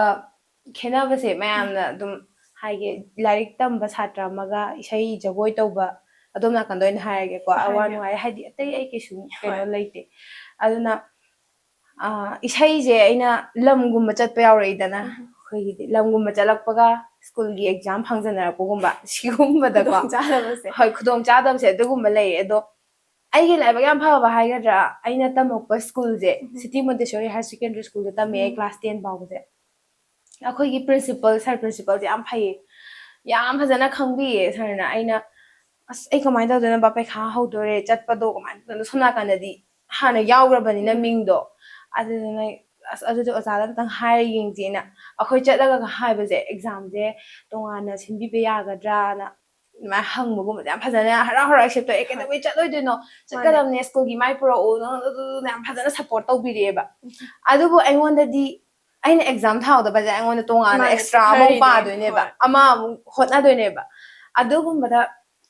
S2: खेनाबसे म्यामना अदुम हाइगे लाइक तंबा छात्रा मगा इसाई जगोय तौबा अदोम नाकंदो इन हायगे को अवा नुंगाइ हाइदि अतै आई केसु केनो लैते अदुना इसाई जे आइना लमगुम चटपा यावरैदना खैगिदि लमगुम चलकपगा स्कूल की एग्जाम फंगजनरपगुम्बा सिगुम्बदा को
S1: चादबसे
S2: होय खुदोंग चादबसे अदुगुम्बा लै एदो आइगे लाइबा याम फबा हाइगद्रा आइना तमकपा स्कूल जे city montessori higher secondary school जे तमे क्लास 10 पाउबसे अखोइगी प्रिंसिपल सर प्रिंसिपल जे याम फैये याम फजना खंगबिये सरना आइना अस आई कमाइ तौदना बा पैखा हौदोरे चटपदो कमाइ तौदना सोना कानदि हाना यावग्रबनिना मिंगदो अदुना अस अदुदो ओजादा तंग हाय यिंगजेना अखोइ चटलगा हायबजे एग्जाम जे तोंगाना सिनबिबे यागद्रा ना मा हंगबगुम याम फजना हरा हरा एक्सेप्ट ए केदबै चटलोइदनो चटकदमने स्कूल की माइ पुरो ओ याम फजना सपोर्ट तौबिरेबा अदुबो आइंगोंददि आइना एग्जाम थाउदबजे आइंगोंदा तोंगाना एक्स्ट्रा अमौ पादोइनेबा अमा होटनादोइनेबा अदुगुम्बदा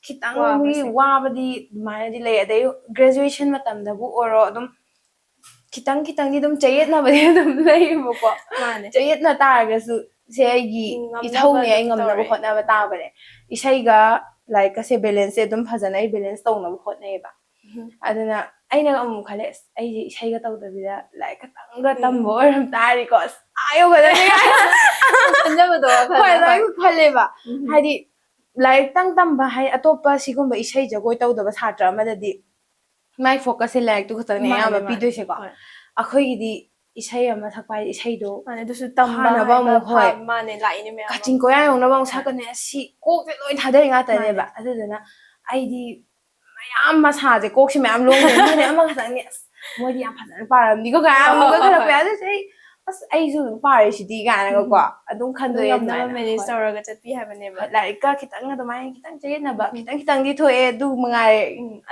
S2: खितंग मी वाबदी मायदि लै अदै ग्रेजुएशन मतमदबु ओरो अदुम खितंग खितंगदि अदुम चयेतनाबदि अदुम लैबको माने चयेतना तारगसु से आइगी इथौने आइ ngamnaba hotnaba tabane isaiga like ase balance अदुम फजना ai balance तौनबा hotnaiba aduna aina amu khale ai isaiga तौदबिदा like katanga tambo oram tari ko ayo gada
S1: खंजबदो
S2: होय लाइ खलेबा हादि लाइक तंग तंबा हाय अतोपा सिगुम्बा इसै जगोय तौदबा छात्र अमददि माइ फोकस से लाइक तु खतने यामा पिदोइसे को अखोइगिदि इसै अमा थकपाइ इसैदो
S1: माने दुसु तंबा
S2: हानबा होय
S1: माने लाइने म्याम
S2: कचिंग कोया योंगनबा साकने सि कोक लोइ थादरि गातनेबा अदुदना आइदि मयाम मसाजे कोकसे मयाम लोंगे माने अमा खतने मोदि याम फजन पारमदि को गाम को खलप यादे sei अस आइजु पारिसिदि गाना को अदुम खंदो
S1: यमना मैनेज तौरगा चटपि हाबनेबा
S2: लाइक का खितंग अदुमाय खितंग चेनबा खितंग खितंग दि थोए दु मंगारे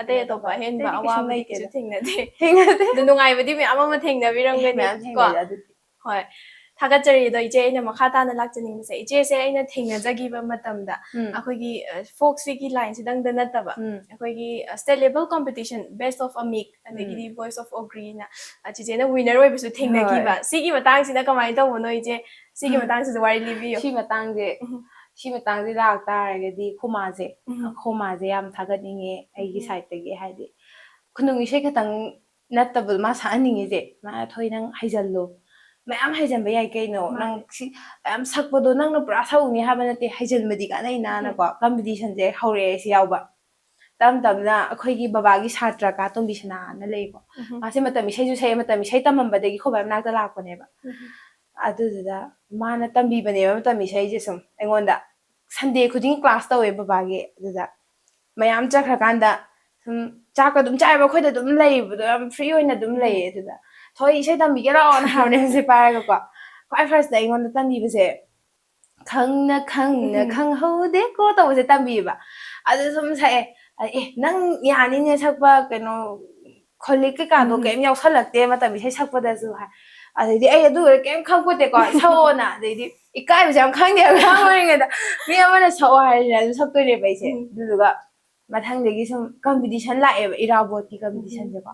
S1: अते अतोपा हेनबा अवाबदि किछु थेंगनदे दु नुंगाइबदि म्याम अमा थेंगनबिरमगनि को होय थागतचरी दो इचे इन मखा ताना लाक्चनिंगसे इचे से इन थेंगनजगिबा मतमदा अखोइगी फोक सिगी लाइन सिदंग द नतबा अखोइगी state level competition best of अमिक अदगिदि वॉइस ऑफ ओग्री ना चिजेना विनर ओइबसु थेंगनगिबा सिगी मतंग सिना कमाइ तौबनो इचे सिगी मतंग सिदा वारि लिबियो सी मतंग जे लाक तारगदि खोमाजे याम थागतनिंगे आइगी साइड तगे हाइदि खुनुंग इसे खतंग नतब मा सानिंगे जे मा थोइ नंग हाइजल्लो मैम हाइजनबा याइ कइनो नंग सी मैम सकपदो नंग पुरा सौनी हाबा नते हाइजनबदि कानैना ना को कंपटीशन जे हौरे सि यावबा तम तमना अखोइगी बाबागी छात्र का तोंबिसना ना लेको मासे मतम इसेजु sei मतम isei तममबदगी खोबाम नाकता लाकपनेबा अदुदा माना तंबीबनेबा मतम isei जे सम एंगोंदा संडे खुदिंग क्लास तौवे बाबागे अदुदा मयाम चखरकांदा सम चाका दुम चाइबा खोइदा दुम लैबदो याम फ्री होइना दुम लैये अदुदा थोइ isei तंबीगे लाओन हावने से पारगा को क्वाइ फर्स्ट दा एंगोंदा तंबीबसे खंगना खंगहौदे को तौसे तंबीबा अदु सम साए ए नंग यानिने सकपा कनो खोलिक के कादो केम यावसलक्ते मतम isei sakpadasु ha अदि ए अदु केम खंगपोते को सओना अदि इकाइ बजाम खंगे खांगोरिंगदा मी अमना सओ हाइरा सकतोरे बैसे दुदुगा मथंगदगी सम कंपटीशन लाए इराबोट की कंपटीशन जे को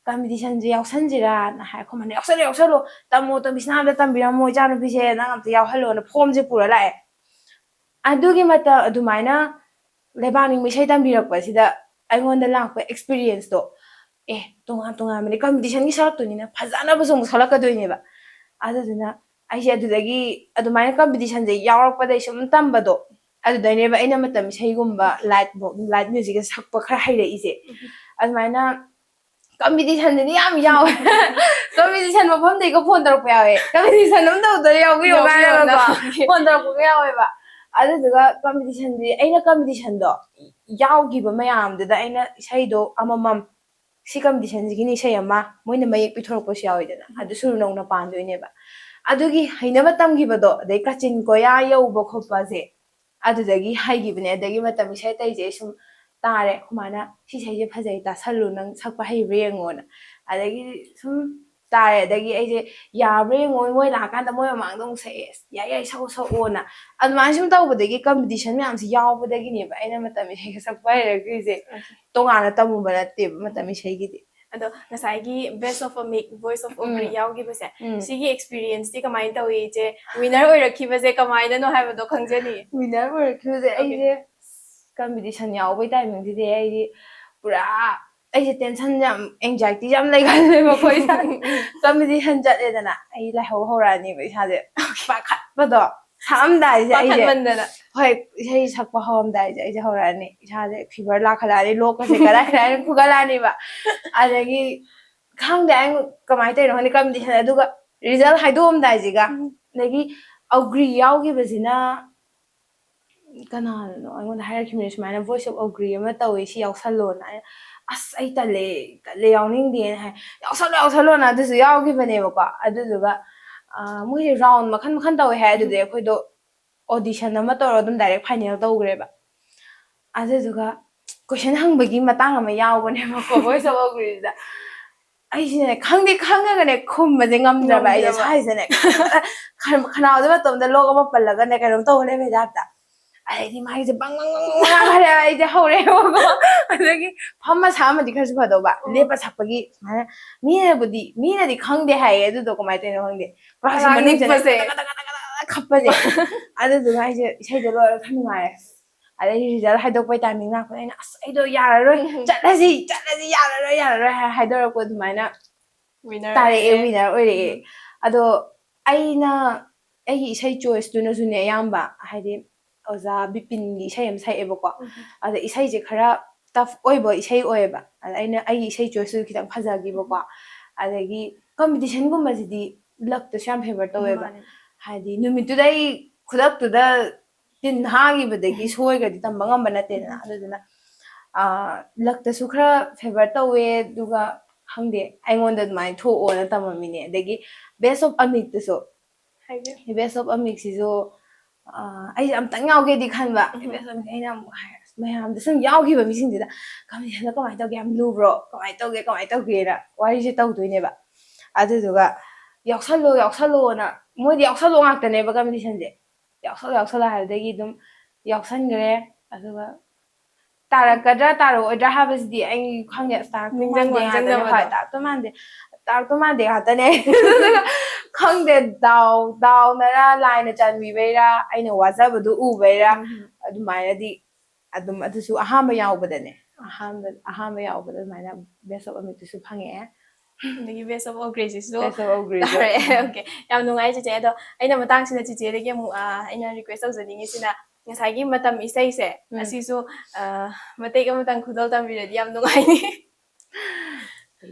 S1: कंपटीशन जे यावसनजिरा ना हाय खोमने यावसलो तमो तो बिसनादा तंबिरामो जानो बिसे नंग अमते यावहलो ना फॉर्म जे पुरा लाए अदुगी मता अदुमाइना लेबानिंग मिसै तंबिरकपसिदा आइगोंदा लाकपा एक्सपीरियंस तो ए तोंगा तोंगा माने कंपटीशन की सरक्तोनिना फजाना बसोंग सलकदोइनेबा अदुदुना
S2: ꯑꯩꯁꯦ ꯑꯗꯨꯗꯒꯤ ꯑꯗꯨꯃꯥꯏꯅ ꯀꯝꯄꯤꯇꯤꯁꯟꯁꯦ ꯌꯥꯎꯔꯛꯄꯗꯩ ꯁꯨꯝ ꯇꯝꯕꯗꯣ ꯑꯗꯨꯗꯩꯅꯦꯕ ꯑꯩꯅ ꯃꯇꯝ ꯏꯁꯩꯒꯨꯝꯕ ꯂꯥꯏꯠ ꯃ꯭ꯌꯨꯖꯤꯛꯀ ꯁꯛꯄ ꯈꯔ ꯍꯩꯔꯛꯏꯁꯦ ꯑꯗꯨꯃꯥꯏꯅ ꯀꯝꯄꯤꯇꯤꯁꯟꯗꯗꯤ ꯌꯥꯝ ꯌꯥꯎꯋꯦ ꯀꯝꯄꯤꯇꯤꯁꯟ ꯃꯐꯝꯗꯩꯒ ꯐꯣꯟ ꯇꯧꯔꯛꯄ ꯌꯥꯎꯋꯦ ꯀꯝꯄꯤꯇꯤꯁꯟ ꯑꯃ ꯇꯧꯗꯣꯏ ꯌꯥꯎꯕꯤꯌꯣ ꯀꯥꯏꯅꯒꯀꯣ ꯐꯣꯟ ꯇꯧꯔꯛꯄꯒ ꯌꯥꯎꯋꯦꯕ ꯑꯗꯨꯗꯨꯒ ꯀꯝꯄꯤꯇꯤꯁꯟꯗꯤ ꯑꯩꯅ ꯀꯝꯄꯤꯇꯤꯁꯟꯗꯣ ꯌꯥꯎꯈꯤꯕ ꯃꯌꯥꯝꯗꯨꯗ ꯑꯩꯅ ꯏꯁꯩꯗꯣ ꯑꯃꯃꯝ ꯁꯤ ꯀꯝꯄꯤꯇꯤꯁꯟꯁꯤꯒꯤꯅꯤ ꯏꯁꯩ ꯑꯃ ꯃꯣꯏꯅ ꯃꯌꯦꯛ ꯄꯤꯊꯣꯔꯛꯄꯁꯨ ꯌꯥꯎꯋꯤꯗꯅ ꯑꯗꯨ ꯁꯨꯔ ꯅꯧꯅ ꯄꯥꯟꯗꯣꯏꯅꯦꯕ ꯑꯗꯨꯒꯤ ꯍꯩꯅꯕ ꯇꯝꯈꯤꯕꯗꯣ ꯑꯗꯩ ꯀꯥꯆꯤꯟ ꯀꯣꯌꯥ ꯌꯧꯕ ꯈꯣꯠꯄꯁꯦ ꯑꯗꯨꯗꯒꯤ ꯍꯩꯈꯤꯕꯅꯦ ꯑꯗꯒꯤ ꯃꯇꯝ ꯏꯁꯩ ꯑꯇꯩꯁꯦ ꯁꯨꯝ ꯇꯥꯔꯦ ꯈꯨꯃꯥꯏꯅ ꯁꯤ ꯏꯁꯩꯁꯦ ꯐꯖꯩ ꯇꯥꯁꯜꯂꯨ ꯅꯪ ꯁꯛꯄ ꯍꯩꯕ꯭ꯔꯥ ꯌꯦꯡꯉꯣꯅ ꯑꯗꯒꯤ ꯁꯨꯝ ꯇꯥꯔꯦ ꯑꯗꯒꯤ ꯑꯩꯁꯦ ꯌꯥꯕ꯭ꯔꯥ ꯌꯦꯡꯉꯣ ꯃꯣꯏ ꯂꯥꯛꯀꯥꯟꯗ ꯃꯣꯏ ꯃꯃꯥꯡꯗ ꯑꯃꯨꯛ ꯁꯛꯑꯦ ꯌꯥꯏ ꯌꯥꯏ ꯁꯛꯑꯣ ꯁꯛꯑꯣꯅ ꯑꯗꯨꯃꯥꯏꯅ ꯁꯨꯝ ꯇꯧꯕꯗꯒꯤ ꯀꯝꯄꯤꯇꯤꯁꯟ ꯃꯌꯥꯝꯁꯤ ꯌꯥꯎꯕꯗꯒꯤꯅꯦꯕ ꯑꯩꯅ ꯃꯇꯝ ꯏꯁꯩꯒ ꯁꯛꯄ ꯍꯩꯔꯛꯈ꯭ꯔꯤꯁꯦ ꯇꯣꯉꯥꯟꯅ ꯇꯝꯃꯨꯕ ꯅꯠꯇꯦꯕ ꯃꯇꯝ ꯏꯁꯩꯒꯤꯗꯤ
S1: ꯑꯗꯣ ꯉꯁꯥꯏꯒꯤ ꯕꯦꯁ ꯑꯣꯐ ꯑ ꯃꯤꯛ ꯚꯣꯏꯁ ꯑꯣꯐ ꯑꯣꯒ꯭ꯔꯤ ꯌꯥꯎꯈꯤꯕꯁꯦ ꯁꯤꯒꯤ ꯑꯦꯛꯁꯄꯤꯔꯤꯌꯦꯟꯁꯇꯤ ꯀꯃꯥꯏꯅ ꯇꯧꯏ ꯏꯆꯦ ꯋꯤꯅꯔ ꯑꯣꯏꯔꯛꯈꯤꯕꯁꯦ ꯀꯃꯥꯏꯅꯅꯣ ꯍꯥꯏꯕꯗꯣ ꯈꯪꯖꯅꯤꯌꯦ
S2: ꯋꯤꯅꯔ ꯑꯣꯏꯔꯛꯈꯤꯕꯁꯦ ꯑꯩꯁꯦ ꯀꯝꯄꯤꯇꯤꯁꯟ ꯌꯥꯎꯕꯩ ꯇꯥꯏꯃꯤꯡꯁꯤꯗꯤ ꯑꯩꯗꯤ ꯄꯨꯔꯥ ꯑꯩꯁꯦ ꯇꯦꯟꯁꯟ ꯌꯥꯝ ꯑꯦꯡꯖꯥꯏꯇꯤ ꯌꯥꯝ ꯂꯩꯒꯜꯂꯦꯕꯀꯣ ꯏꯁꯥꯁꯦ ꯀꯝꯄꯤꯇꯤꯁꯟ ꯆꯠꯂꯦꯗꯅ ꯑꯩ ꯂꯥꯏꯍꯧ ꯍꯧꯔꯛꯑꯅꯦꯕ ꯏꯁꯥꯁꯦ ꯄꯥꯈꯠꯄꯗꯣ ꯁꯛꯑꯝꯗꯥꯏꯁꯦ ꯑꯩꯁꯦ ꯍꯣꯏ ꯏꯁꯩ ꯁꯛꯄ ꯍꯧꯔꯝꯗꯥꯏꯁꯦ ꯑꯩꯁꯦ ꯍꯧꯔꯛꯑꯅꯤ ꯏꯁꯥꯁꯦ ꯐꯤꯚꯔ ꯂꯥꯛꯈꯠꯂꯛꯑꯅꯤ ꯂꯣꯛꯀꯁꯦ ꯀꯔꯥꯏ ꯀꯔꯥꯏꯅ ꯈꯨꯒꯠꯂꯛꯑꯅꯤꯕ ꯑꯗꯒꯤ ꯈꯪꯗꯦ ꯑꯩ ꯀꯃꯥꯏꯅ ꯇꯧꯔꯤꯅꯣ ꯈꯪꯗꯦ ꯀꯝꯄꯤꯇꯤꯁꯟ ꯑꯗꯨꯒ ꯔꯤꯖꯜ ꯍꯥꯏꯗꯣꯛꯑꯝꯗꯥꯏꯁꯤꯒ ꯑꯗꯒꯤ ꯑꯧꯒ꯭ꯔꯤ ꯌꯥꯎꯈꯤꯕꯁꯤꯅ ꯀꯅꯥꯅꯣ ꯑꯩꯉꯣꯟꯗ ꯍꯥꯏꯔꯛꯈꯤꯕꯅꯦ ꯁꯨꯃꯥꯏꯅ ꯚꯣꯏꯁ ꯑꯣꯐ ꯑꯧꯒ꯭ꯔꯤ ꯑꯃ ꯇꯧꯋꯦ ꯁꯤ ꯌꯥꯎꯁꯜꯂꯣꯅ ꯑꯁ ꯑꯩ ꯇꯜꯂꯦ ꯌꯥꯎꯅꯤꯡꯗꯦꯅ ꯍꯥꯏ ꯌꯥꯎꯁꯜꯂꯣꯅ ꯑꯗꯨꯁꯨ ꯌꯥꯎꯈꯤꯕꯅꯦꯕꯀꯣ ꯑꯗꯨꯗꯨꯒ ꯃꯣꯏꯁꯦ ꯔꯥꯎꯟ ꯃꯈꯟ ꯃꯈꯟ ꯇꯧꯋꯦ ꯍꯥꯏ ꯑꯗꯨꯗꯤ ꯑꯩꯈꯣꯏꯗꯣ ꯑꯣꯗꯤꯁꯟ ꯑꯃ ꯇꯧꯔꯒ ꯑꯗꯨꯝ ꯗꯥꯏꯔꯦꯛ ꯐꯥꯏꯅꯦꯜ ꯇꯧꯈ꯭ꯔꯦꯕ ꯑꯗꯨꯗꯨꯒ ꯀꯣꯏꯁꯟ ꯍꯪꯕꯒꯤ ꯃꯇꯥꯡ ꯑꯃ ꯌꯥꯎꯕꯅꯦꯕꯀꯣ ꯚꯣꯏꯁ ꯑꯣꯐ ꯑꯧꯒ꯭ꯔꯤꯁꯤꯗ ꯑꯩꯁꯤꯅꯦ ꯈꯪꯉꯒꯅꯦ ꯈꯨꯝꯕꯁꯦ ꯉꯝꯗ꯭ꯔꯕ ꯑꯩꯁꯦ ꯁꯥꯏꯁꯤꯅꯦ ꯈꯅꯥꯎꯗ ꯃꯇꯣꯝꯗ ꯂꯣꯛ ꯑꯃ ꯄꯜꯂꯒꯅꯦ ꯀꯩꯅꯣꯝ ꯇꯧꯕ ꯂꯩꯕ ꯍꯤꯗꯥꯛꯇ ꯑꯗꯩꯗꯤ ꯃꯥꯏꯁꯦ ꯕꯪ ꯍꯥꯏꯔꯦ ꯑꯩꯁꯦ ꯍꯧꯔꯦꯕꯀꯣ ꯑꯗꯒꯤ ꯐꯝꯃ ꯁꯛꯑꯝꯃꯗꯤ ꯈꯔꯁꯨ ꯐꯗꯧꯕ ꯂꯦꯞꯄ ꯁꯛꯄꯒꯤ ꯁꯨꯃꯥꯏꯅ ꯃꯤꯅꯗꯤ ꯈꯪꯗꯦ ꯍꯥꯏꯌꯦ ꯑꯗꯨꯗꯣ ꯀꯃꯥꯏꯅ ꯇꯧꯔꯤꯅꯣ ꯈꯪꯗꯦ ꯀ꯭ꯂꯥꯁꯁꯦ ꯃꯅꯨꯡꯁꯦ ꯈꯞꯄꯁꯦ ꯑꯗꯨꯗꯨꯒ ꯑꯩꯁꯦ ꯏꯁꯩꯗꯣ ꯂꯣꯏꯔꯒ ꯈꯔ ꯅꯨꯡꯉꯥꯏꯔꯦ ꯑꯗꯩ ꯔꯤꯖꯜ ꯍꯥꯏꯗꯣꯛꯄꯩ ꯇꯥꯏꯃꯤꯡ ꯂꯥꯛꯄꯗ ꯑꯩꯅ ꯑꯁ ꯑꯩꯗꯣ ꯌꯥꯔꯔꯣꯏ ꯆꯠꯂꯁꯤ ꯌꯥꯔꯔꯣꯏ ꯍꯥꯏꯗꯣꯔꯛꯄ ꯑꯗꯨꯃꯥꯏꯅ ꯇꯥꯔꯛꯑꯦ ꯋꯤꯅꯔ ꯑꯣꯏꯔꯛꯑꯦ ꯑꯗꯣ ꯑꯩꯒꯤ ꯏꯁꯩ ꯆꯣꯏꯁꯇꯨꯅꯁꯨꯅꯦ ꯑꯌꯥꯝꯕ ꯍꯥꯏꯗꯤ ꯑꯣꯖꯥ ꯕꯤꯄꯤꯟꯒꯤ ꯏꯁꯩ ꯑꯃ ꯁꯛꯑꯦꯕꯀꯣ ꯑꯗ ꯏꯁꯩꯁꯦ ꯈꯔ ꯇꯐ ꯑꯣꯏꯕ ꯏꯁꯩ ꯑꯣꯏꯌꯦꯕ ꯑꯗ ꯑꯩꯒꯤ ꯏꯁꯩ ꯆꯣꯏꯁꯇꯨ ꯈꯤꯇꯪ ꯐꯖꯈꯤꯕꯀꯣ ꯑꯗꯒꯤ ꯀꯝꯄꯤꯇꯤꯁꯟꯒꯨꯝꯕꯁꯤꯗꯤ ꯂꯛꯇꯁꯨ ꯌꯥꯝ ꯐꯦꯚꯔ ꯇꯧꯋꯦꯕ ꯍꯥꯏꯗꯤ ꯅꯨꯃꯤꯠꯇꯨꯗ ꯑꯩ ꯈꯨꯗꯛꯇꯨꯗ ꯇꯤꯟ ꯍꯥꯡꯈꯤꯕꯗꯒꯤ ꯁꯣꯏꯒ꯭ꯔꯗꯤ ꯇꯝꯕ ꯉꯝꯕ ꯅꯠꯇꯦꯗꯅ ꯑꯗꯨꯗꯨꯅ ꯂꯛꯇꯁꯨ ꯈꯔ ꯐꯦꯚꯔ ꯇꯧꯋꯦ ꯑꯗꯨꯒ ꯈꯪꯗꯦ ꯑꯩꯉꯣꯟꯗ ꯑꯗꯨꯃꯥꯏꯅ ꯊꯣꯛꯑꯣꯅ ꯇꯝꯃꯝꯃꯤꯅꯦ ꯑꯗꯒꯤ ꯕꯦꯁ ꯑꯣꯐ ꯑꯃꯤꯛꯇꯨꯁꯨ ꯕꯦꯁ ꯑꯣꯐ ꯑꯃꯤꯛꯁꯤꯁꯨ ꯑꯩꯁꯦ ꯑꯝꯇꯪ ꯌꯥꯎꯒꯦꯗꯤ ꯈꯟꯕ ꯕꯦꯁ ꯑꯣꯐ ꯑꯃꯤꯛ ꯑꯩꯅ ꯑꯃꯨꯛ ꯃꯌꯥꯝꯗ ꯁꯨꯝ ꯌꯥꯎꯈꯤꯕ ꯃꯤꯁꯤꯡꯁꯤꯗ ꯀꯝꯄꯤꯇꯤꯁꯟꯗ ꯀꯃꯥꯏꯅ ꯇꯧꯒꯦ ꯌꯥꯝ ꯂꯨꯕ꯭ꯔꯣ ꯀꯃꯥꯏꯅ ꯇꯧꯒꯦꯅ ꯋꯥꯔꯤꯁꯦ ꯇꯧꯗꯣꯏꯅꯦꯕ ꯑꯗꯨꯗꯨꯒ ꯌꯥꯎꯁꯜꯂꯣꯅ ꯃꯣꯏꯗꯤ ꯌꯥꯎꯁꯜꯂꯣ ꯉꯥꯛꯇꯅꯦꯕ ꯀꯝꯄꯤꯇꯤꯁꯟꯁꯦ ꯌꯥꯎꯁꯜꯂꯣ ꯍꯥꯏꯕꯗꯒꯤ ꯑꯗꯨꯝ ꯌꯥꯎꯁꯟꯈ꯭ꯔꯦ ꯑꯗꯨꯒ ꯇꯥꯔꯛꯀꯗ꯭ꯔꯥ ꯇꯥꯔꯛꯑꯣꯏꯗ꯭ꯔꯥ ꯍꯥꯏꯕꯁꯤꯗꯤ ꯑꯩ ꯈꯪꯗꯦ ꯑꯁ ꯇꯥꯔꯛꯇꯧ ꯃꯥꯟꯗꯦ ꯉꯥꯛꯇꯅꯦ ꯑꯗꯨꯒ ꯈꯪꯗꯦ ꯗꯥꯎꯅꯔꯥ ꯂꯥꯏꯅ ꯆꯥꯟꯕꯤꯕꯩꯔꯥ ꯑꯩꯅ ꯋꯥꯖꯕꯗꯨ ꯎꯕꯩꯔꯥ ꯑꯗꯨꯃꯥꯏꯅꯗꯤ ꯑꯗꯨꯝ ꯑꯗꯨꯁꯨ ꯑꯍꯥꯟꯕ ꯌꯥꯎꯕꯗꯅꯦ ꯑꯍꯥꯟꯕ ꯌꯥꯎꯕꯗ ꯑꯗꯨꯃꯥꯏꯅ ꯕꯦꯁ ꯑꯣꯐ ꯑꯃꯤꯛꯇꯨꯁꯨ ꯐꯪꯉꯛꯑꯦ
S1: ꯑꯗꯒꯤ ꯕꯦꯁ ꯑꯣꯐ ꯑꯧꯒ꯭ꯔꯤꯁꯤꯁꯨ ꯇꯧꯔꯛꯑꯦ ꯑꯣꯀꯦ ꯌꯥꯝ ꯅꯨꯡꯉꯥꯏ ꯆꯤꯆꯦ ꯑꯗꯣ ꯑꯩꯅ ꯃꯇꯥꯡꯁꯤꯗ ꯆꯤꯆꯦꯗꯒꯤ ꯑꯃꯨꯛ ꯑꯩꯅ ꯔꯤꯀ꯭ꯋꯦꯁ ꯇꯧꯖꯅꯤꯡꯉꯤꯁꯤꯅ ꯉꯁꯥꯏꯒꯤ ꯃꯇꯝ ꯏꯁꯩꯁꯦ ꯑꯁꯤꯁꯨ ꯃꯇꯦꯛ ꯑꯃꯇꯪ ꯈꯨꯗꯣꯜ ꯇꯝꯕꯤꯔꯗꯤ ꯌꯥꯝ ꯅꯨꯡꯉꯥꯏꯅꯤ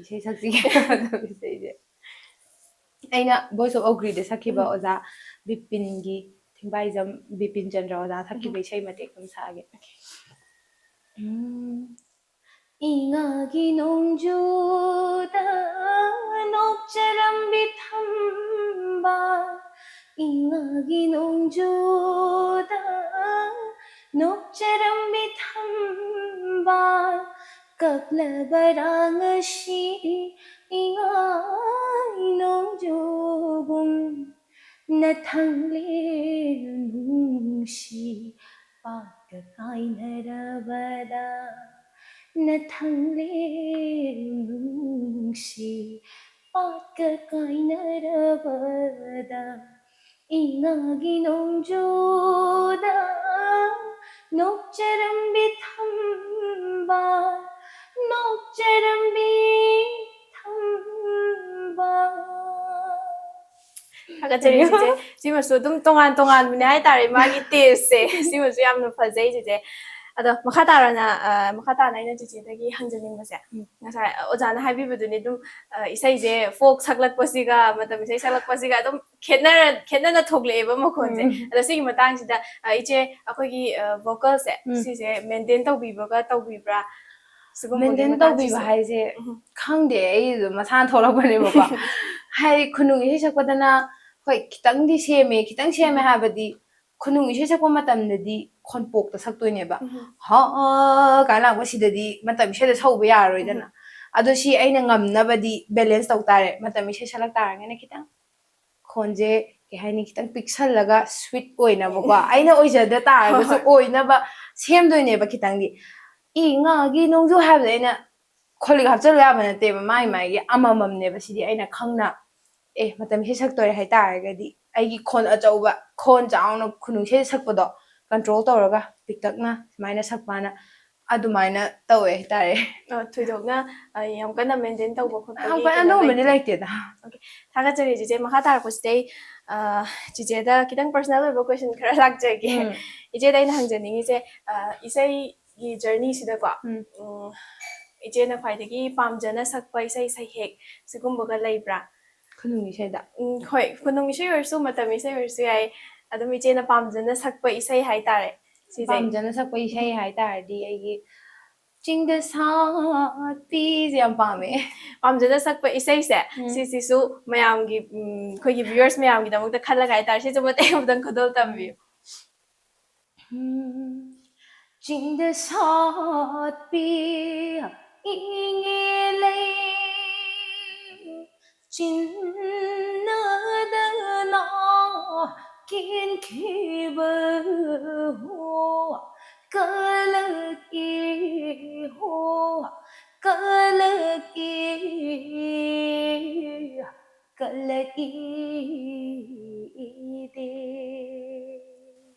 S2: ꯏꯁꯩ ꯁꯛꯁꯤꯒꯦ ꯃꯇꯝ ꯏꯁꯩꯁꯦ ꯑꯩꯅ ꯚꯣꯏꯁ ꯑꯣꯐ ꯑꯧꯒ꯭ꯔꯤꯗ ꯁꯛꯈꯤꯕ ꯑꯣꯖꯥ ꯕꯤꯄꯤꯟꯒꯤ ꯊꯤꯡꯕꯥꯏꯖꯝ ꯕꯤꯄꯤꯟ ꯆꯟꯗ꯭ꯔ ꯑꯣꯖꯥ ꯁꯛꯈꯤꯕ ꯏꯁꯩ ꯃꯇꯦꯛ ꯑꯗꯨꯝ ꯁꯛꯑꯒꯦ ꯏꯉꯥꯒꯤ ꯅꯣꯡꯖꯨꯗ ꯅꯣꯛꯆꯔꯝꯕꯤ ꯊꯝꯕꯥꯜ ꯏꯉꯥꯒꯤ ꯅꯣꯡꯖꯨꯗ ꯅꯣꯛꯆꯔꯝꯕꯤ ꯊꯝꯕꯥꯜ ꯀꯞꯂꯕꯔꯥ ꯉꯁꯤ ꯏꯉꯥꯒꯤ ꯅꯣꯡꯖꯨꯒꯨꯝ ꯅꯊꯪꯂꯦꯜ ꯅꯨꯡꯁꯤ ꯄꯥꯠꯀ ꯀꯥꯏꯅꯔꯕꯗ ꯅꯊꯪꯂꯦꯜ ꯅꯨꯡꯁꯤ ꯄꯥꯠꯀ ꯀꯥꯏꯅꯔꯕꯗ ꯏꯉꯥꯒꯤ ꯅꯣꯡꯖꯨꯗ ꯅꯣꯛꯆꯔꯝꯕꯤ ꯊꯝꯕꯥꯜ ꯅꯣꯛꯆꯔꯝꯕꯤ ꯊꯝꯕꯥꯜ
S1: ꯊꯥꯒꯠꯆꯔꯤ ꯆꯤꯆꯦ ꯁꯤꯃꯁꯨ ꯑꯗꯨꯝ ꯇꯣꯉꯥꯟꯕꯅꯦ ꯍꯥꯏꯇꯥꯔꯦ ꯃꯥꯒꯤ ꯇꯦꯁꯁꯦ ꯁꯤꯃꯁꯨ ꯌꯥꯝꯅ ꯐꯖꯩ ꯆꯤꯆꯦ ꯑꯗꯣ ꯃꯈꯥ ꯇꯥꯅ ꯑꯩꯅ ꯆꯤꯆꯦꯗꯒꯤ ꯍꯪꯖꯅꯤꯡꯕꯁꯦ ꯉꯁꯥꯏ ꯑꯣꯖꯥꯅ ꯍꯥꯏꯕꯤꯕꯗꯨꯅꯤ ꯑꯗꯨꯝ ꯏꯁꯩꯁꯦ ꯐꯣꯛ ꯁꯛꯂꯛꯄꯁꯤꯒ ꯃꯇꯝ ꯏꯁꯩ ꯁꯛꯂꯛꯄꯁꯤꯒ ꯑꯗꯨꯝ ꯈꯦꯠꯅꯅ ꯊꯣꯛꯂꯛꯑꯦꯕ ꯃꯈꯣꯟꯁꯦ ꯑꯗꯣ ꯁꯤꯒꯤ ꯃꯇꯥꯡꯁꯤꯗ ꯏꯆꯦ ꯑꯩꯈꯣꯏꯒꯤ ꯚꯣꯀꯜꯁꯦ ꯁꯤꯁꯦ ꯃꯦꯟꯇꯦꯟ ꯇꯧꯕꯤꯕ꯭ꯔꯥ ꯁꯤꯒꯨꯝꯕꯒꯤ
S2: ꯃꯦꯟꯇꯦꯟ ꯇꯧꯕꯤꯕ ꯍꯥꯏꯁꯦ ꯈꯪꯗꯦ ꯑꯩꯗꯣ ꯃꯁꯥꯅ ꯊꯣꯛꯂꯛꯄꯅꯦꯕꯀꯣ ꯍꯥꯏꯗꯤ ꯈꯨꯅꯨꯡ ꯏꯁꯩ ꯁꯛꯄꯗꯅ ꯍꯣꯏ ꯈꯤꯇꯪꯗꯤ ꯈꯤꯇꯪ ꯁꯦꯝꯃꯦ ꯍꯥꯏꯕꯗꯤ ꯈꯨꯅꯨꯡ ꯏꯁꯩ ꯁꯛꯄ ꯃꯇꯝꯗꯗꯤ ꯈꯣꯟꯄꯣꯛꯇ ꯁꯛꯇꯣꯏꯅꯦꯕ ꯍ ꯀꯥꯏꯅ ꯂꯥꯛꯄ ꯁꯤꯗꯗꯤ ꯃꯇꯝ ꯏꯁꯩꯗ ꯁꯧꯕ ꯌꯥꯔꯔꯣꯏꯗꯅ ꯑꯗꯣ ꯁꯤ ꯑꯩꯅ ꯉꯝꯅꯕꯗꯤ ꯕꯦꯂꯦꯟꯁ ꯇꯧ ꯇꯥꯔꯦ ꯃꯇꯝ ꯏꯁꯩ ꯁꯛꯂꯛ ꯇꯥꯔꯒꯅ ꯈꯤꯇꯪ ꯈꯣꯟꯁꯦ ꯀꯩ ꯍꯥꯏꯅꯤ ꯈꯤꯇꯪ ꯄꯤꯛꯁꯜꯂꯒ ꯁ꯭ꯋꯤꯠ ꯑꯣꯏꯅꯕꯀꯣ ꯑꯩꯅ ꯑꯣꯏꯖꯗ ꯇꯥꯔꯒꯁꯨ ꯑꯣꯏꯅꯕ ꯁꯦꯝꯗꯣꯏꯅꯦꯕ ꯈꯤꯇꯪꯗꯤ ꯉꯥꯒꯤ ꯅꯣꯡꯖꯨ ꯍꯥꯏꯕꯗ ꯑꯩꯅ ꯈꯣꯜꯂꯤꯛ ꯍꯥꯞꯆꯜꯂꯨ ꯌꯥꯕ ꯅꯠꯇꯦꯕ ꯃꯥꯒꯤ ꯑꯃꯃꯝꯅꯦꯕ ꯁꯤꯗꯤ ꯑꯩꯅ ꯈꯪꯅ ꯃꯇꯝ ꯏꯁꯩ ꯁꯛꯇꯣꯔꯦ ꯍꯥꯏꯇꯥꯔꯒꯗꯤ ꯑꯩꯒꯤ ꯈꯣꯟ ꯑꯆꯧꯕ ꯈꯣꯟ ꯆꯥꯎꯅ ꯈꯨꯅꯨꯡ ꯏꯁꯩ ꯁꯛꯄꯗꯣ ꯀꯟꯇ꯭ꯔꯣꯜ ꯇꯧꯔꯒ ꯄꯤꯛꯇꯛꯅ ꯁꯨꯃꯥꯏꯅ ꯁꯛꯄꯅ ꯑꯗꯨꯃꯥꯏꯅ ꯇꯧꯋꯦ ꯍꯥꯏꯇꯥꯔꯦ
S1: ꯊꯣꯏꯗꯣꯛꯅ ꯌꯥꯝ ꯀꯟꯅ ꯃꯦꯟꯇꯦꯟ ꯇꯧꯕ
S2: ꯌꯥꯝ
S1: ꯈꯣꯠꯄꯒꯤ
S2: ꯀꯟꯅ
S1: ꯀꯩꯅꯣ
S2: ꯑꯗꯨꯒꯨꯝꯕꯗꯤ
S1: ꯂꯩꯇꯦ
S2: ꯂꯩꯇꯦꯗ
S1: ꯊꯥꯒꯠꯆꯔꯤ ꯆꯤꯆꯦ ꯃꯈꯥ ꯇꯥꯔꯛꯄꯁꯤꯗ ꯆꯤꯆꯦꯗ ꯈꯤꯇꯪ ꯄꯔꯁꯣꯅꯦꯜ ꯑꯣꯏꯕ ꯀ꯭ꯋꯦꯁꯟ ꯈꯔ ꯂꯥꯛꯆꯒꯦ ꯏꯆꯦꯗ ꯑꯩꯅ ꯍꯪꯖꯅꯤꯡꯉꯤꯁꯦ ꯏꯁꯩꯒꯤ ꯖꯔꯅꯤꯁꯤꯗꯀꯣ ꯏꯆꯦꯅ ꯈ꯭ꯋꯥꯏꯗꯒꯤ ꯄꯥꯝꯖꯅ ꯁꯛꯄ ꯏꯁꯩ ꯁꯩꯍꯦꯛ ꯁꯤꯒꯨꯝꯕꯒ ꯂꯩꯕ꯭ꯔꯥ
S2: ꯈꯨꯅꯨꯡ ꯏꯁꯩꯗ
S1: ꯍꯣꯏ ꯈꯨꯅꯨꯡ ꯏꯁꯩ ꯑꯣꯏꯔꯁꯨ ꯃꯇꯝ ꯏꯁꯩ ꯑꯣꯏꯔꯁꯨ ꯌꯥꯏ ꯑꯗꯨꯝ ꯏꯆꯦꯅ ꯄꯥꯝꯖꯅ ꯁꯛꯄ ꯏꯁꯩ ꯍꯥꯏꯇꯥꯔꯦ
S2: ꯄꯥꯝꯖꯅ ꯁꯛꯄ ꯏꯁꯩ ꯍꯥꯏꯇꯥꯔꯗꯤ ꯑꯩꯒꯤ ꯆꯤꯡꯗ ꯁꯥꯠꯄꯤꯁꯦ ꯌꯥꯝ ꯄꯥꯝꯃꯦ
S1: ꯄꯥꯝꯖꯅ ꯁꯛꯄ ꯏꯁꯩꯁꯦ ꯁꯤꯁꯤꯁꯨ ꯃꯌꯥꯝꯒꯤ ꯑꯩꯈꯣꯏꯒꯤ ꯚ꯭ꯌꯨꯋꯔꯁ ꯃꯌꯥꯝꯒꯤꯗꯃꯛꯇ ꯈꯜꯂꯒ ꯍꯥꯏꯇꯥꯔꯦ ꯁꯤꯁꯨ ꯃꯇꯦꯛ ꯑꯃꯇꯪ ꯈꯨꯗꯣꯜ ꯇꯝꯕꯤꯌꯨ
S2: ꯆꯤꯡꯗ ꯁꯥꯠꯄꯤ ꯏꯉꯦꯂꯩ ꯆꯤꯟꯅꯗꯅ ꯀꯦꯟꯈꯤꯕ ꯀꯂꯛꯏ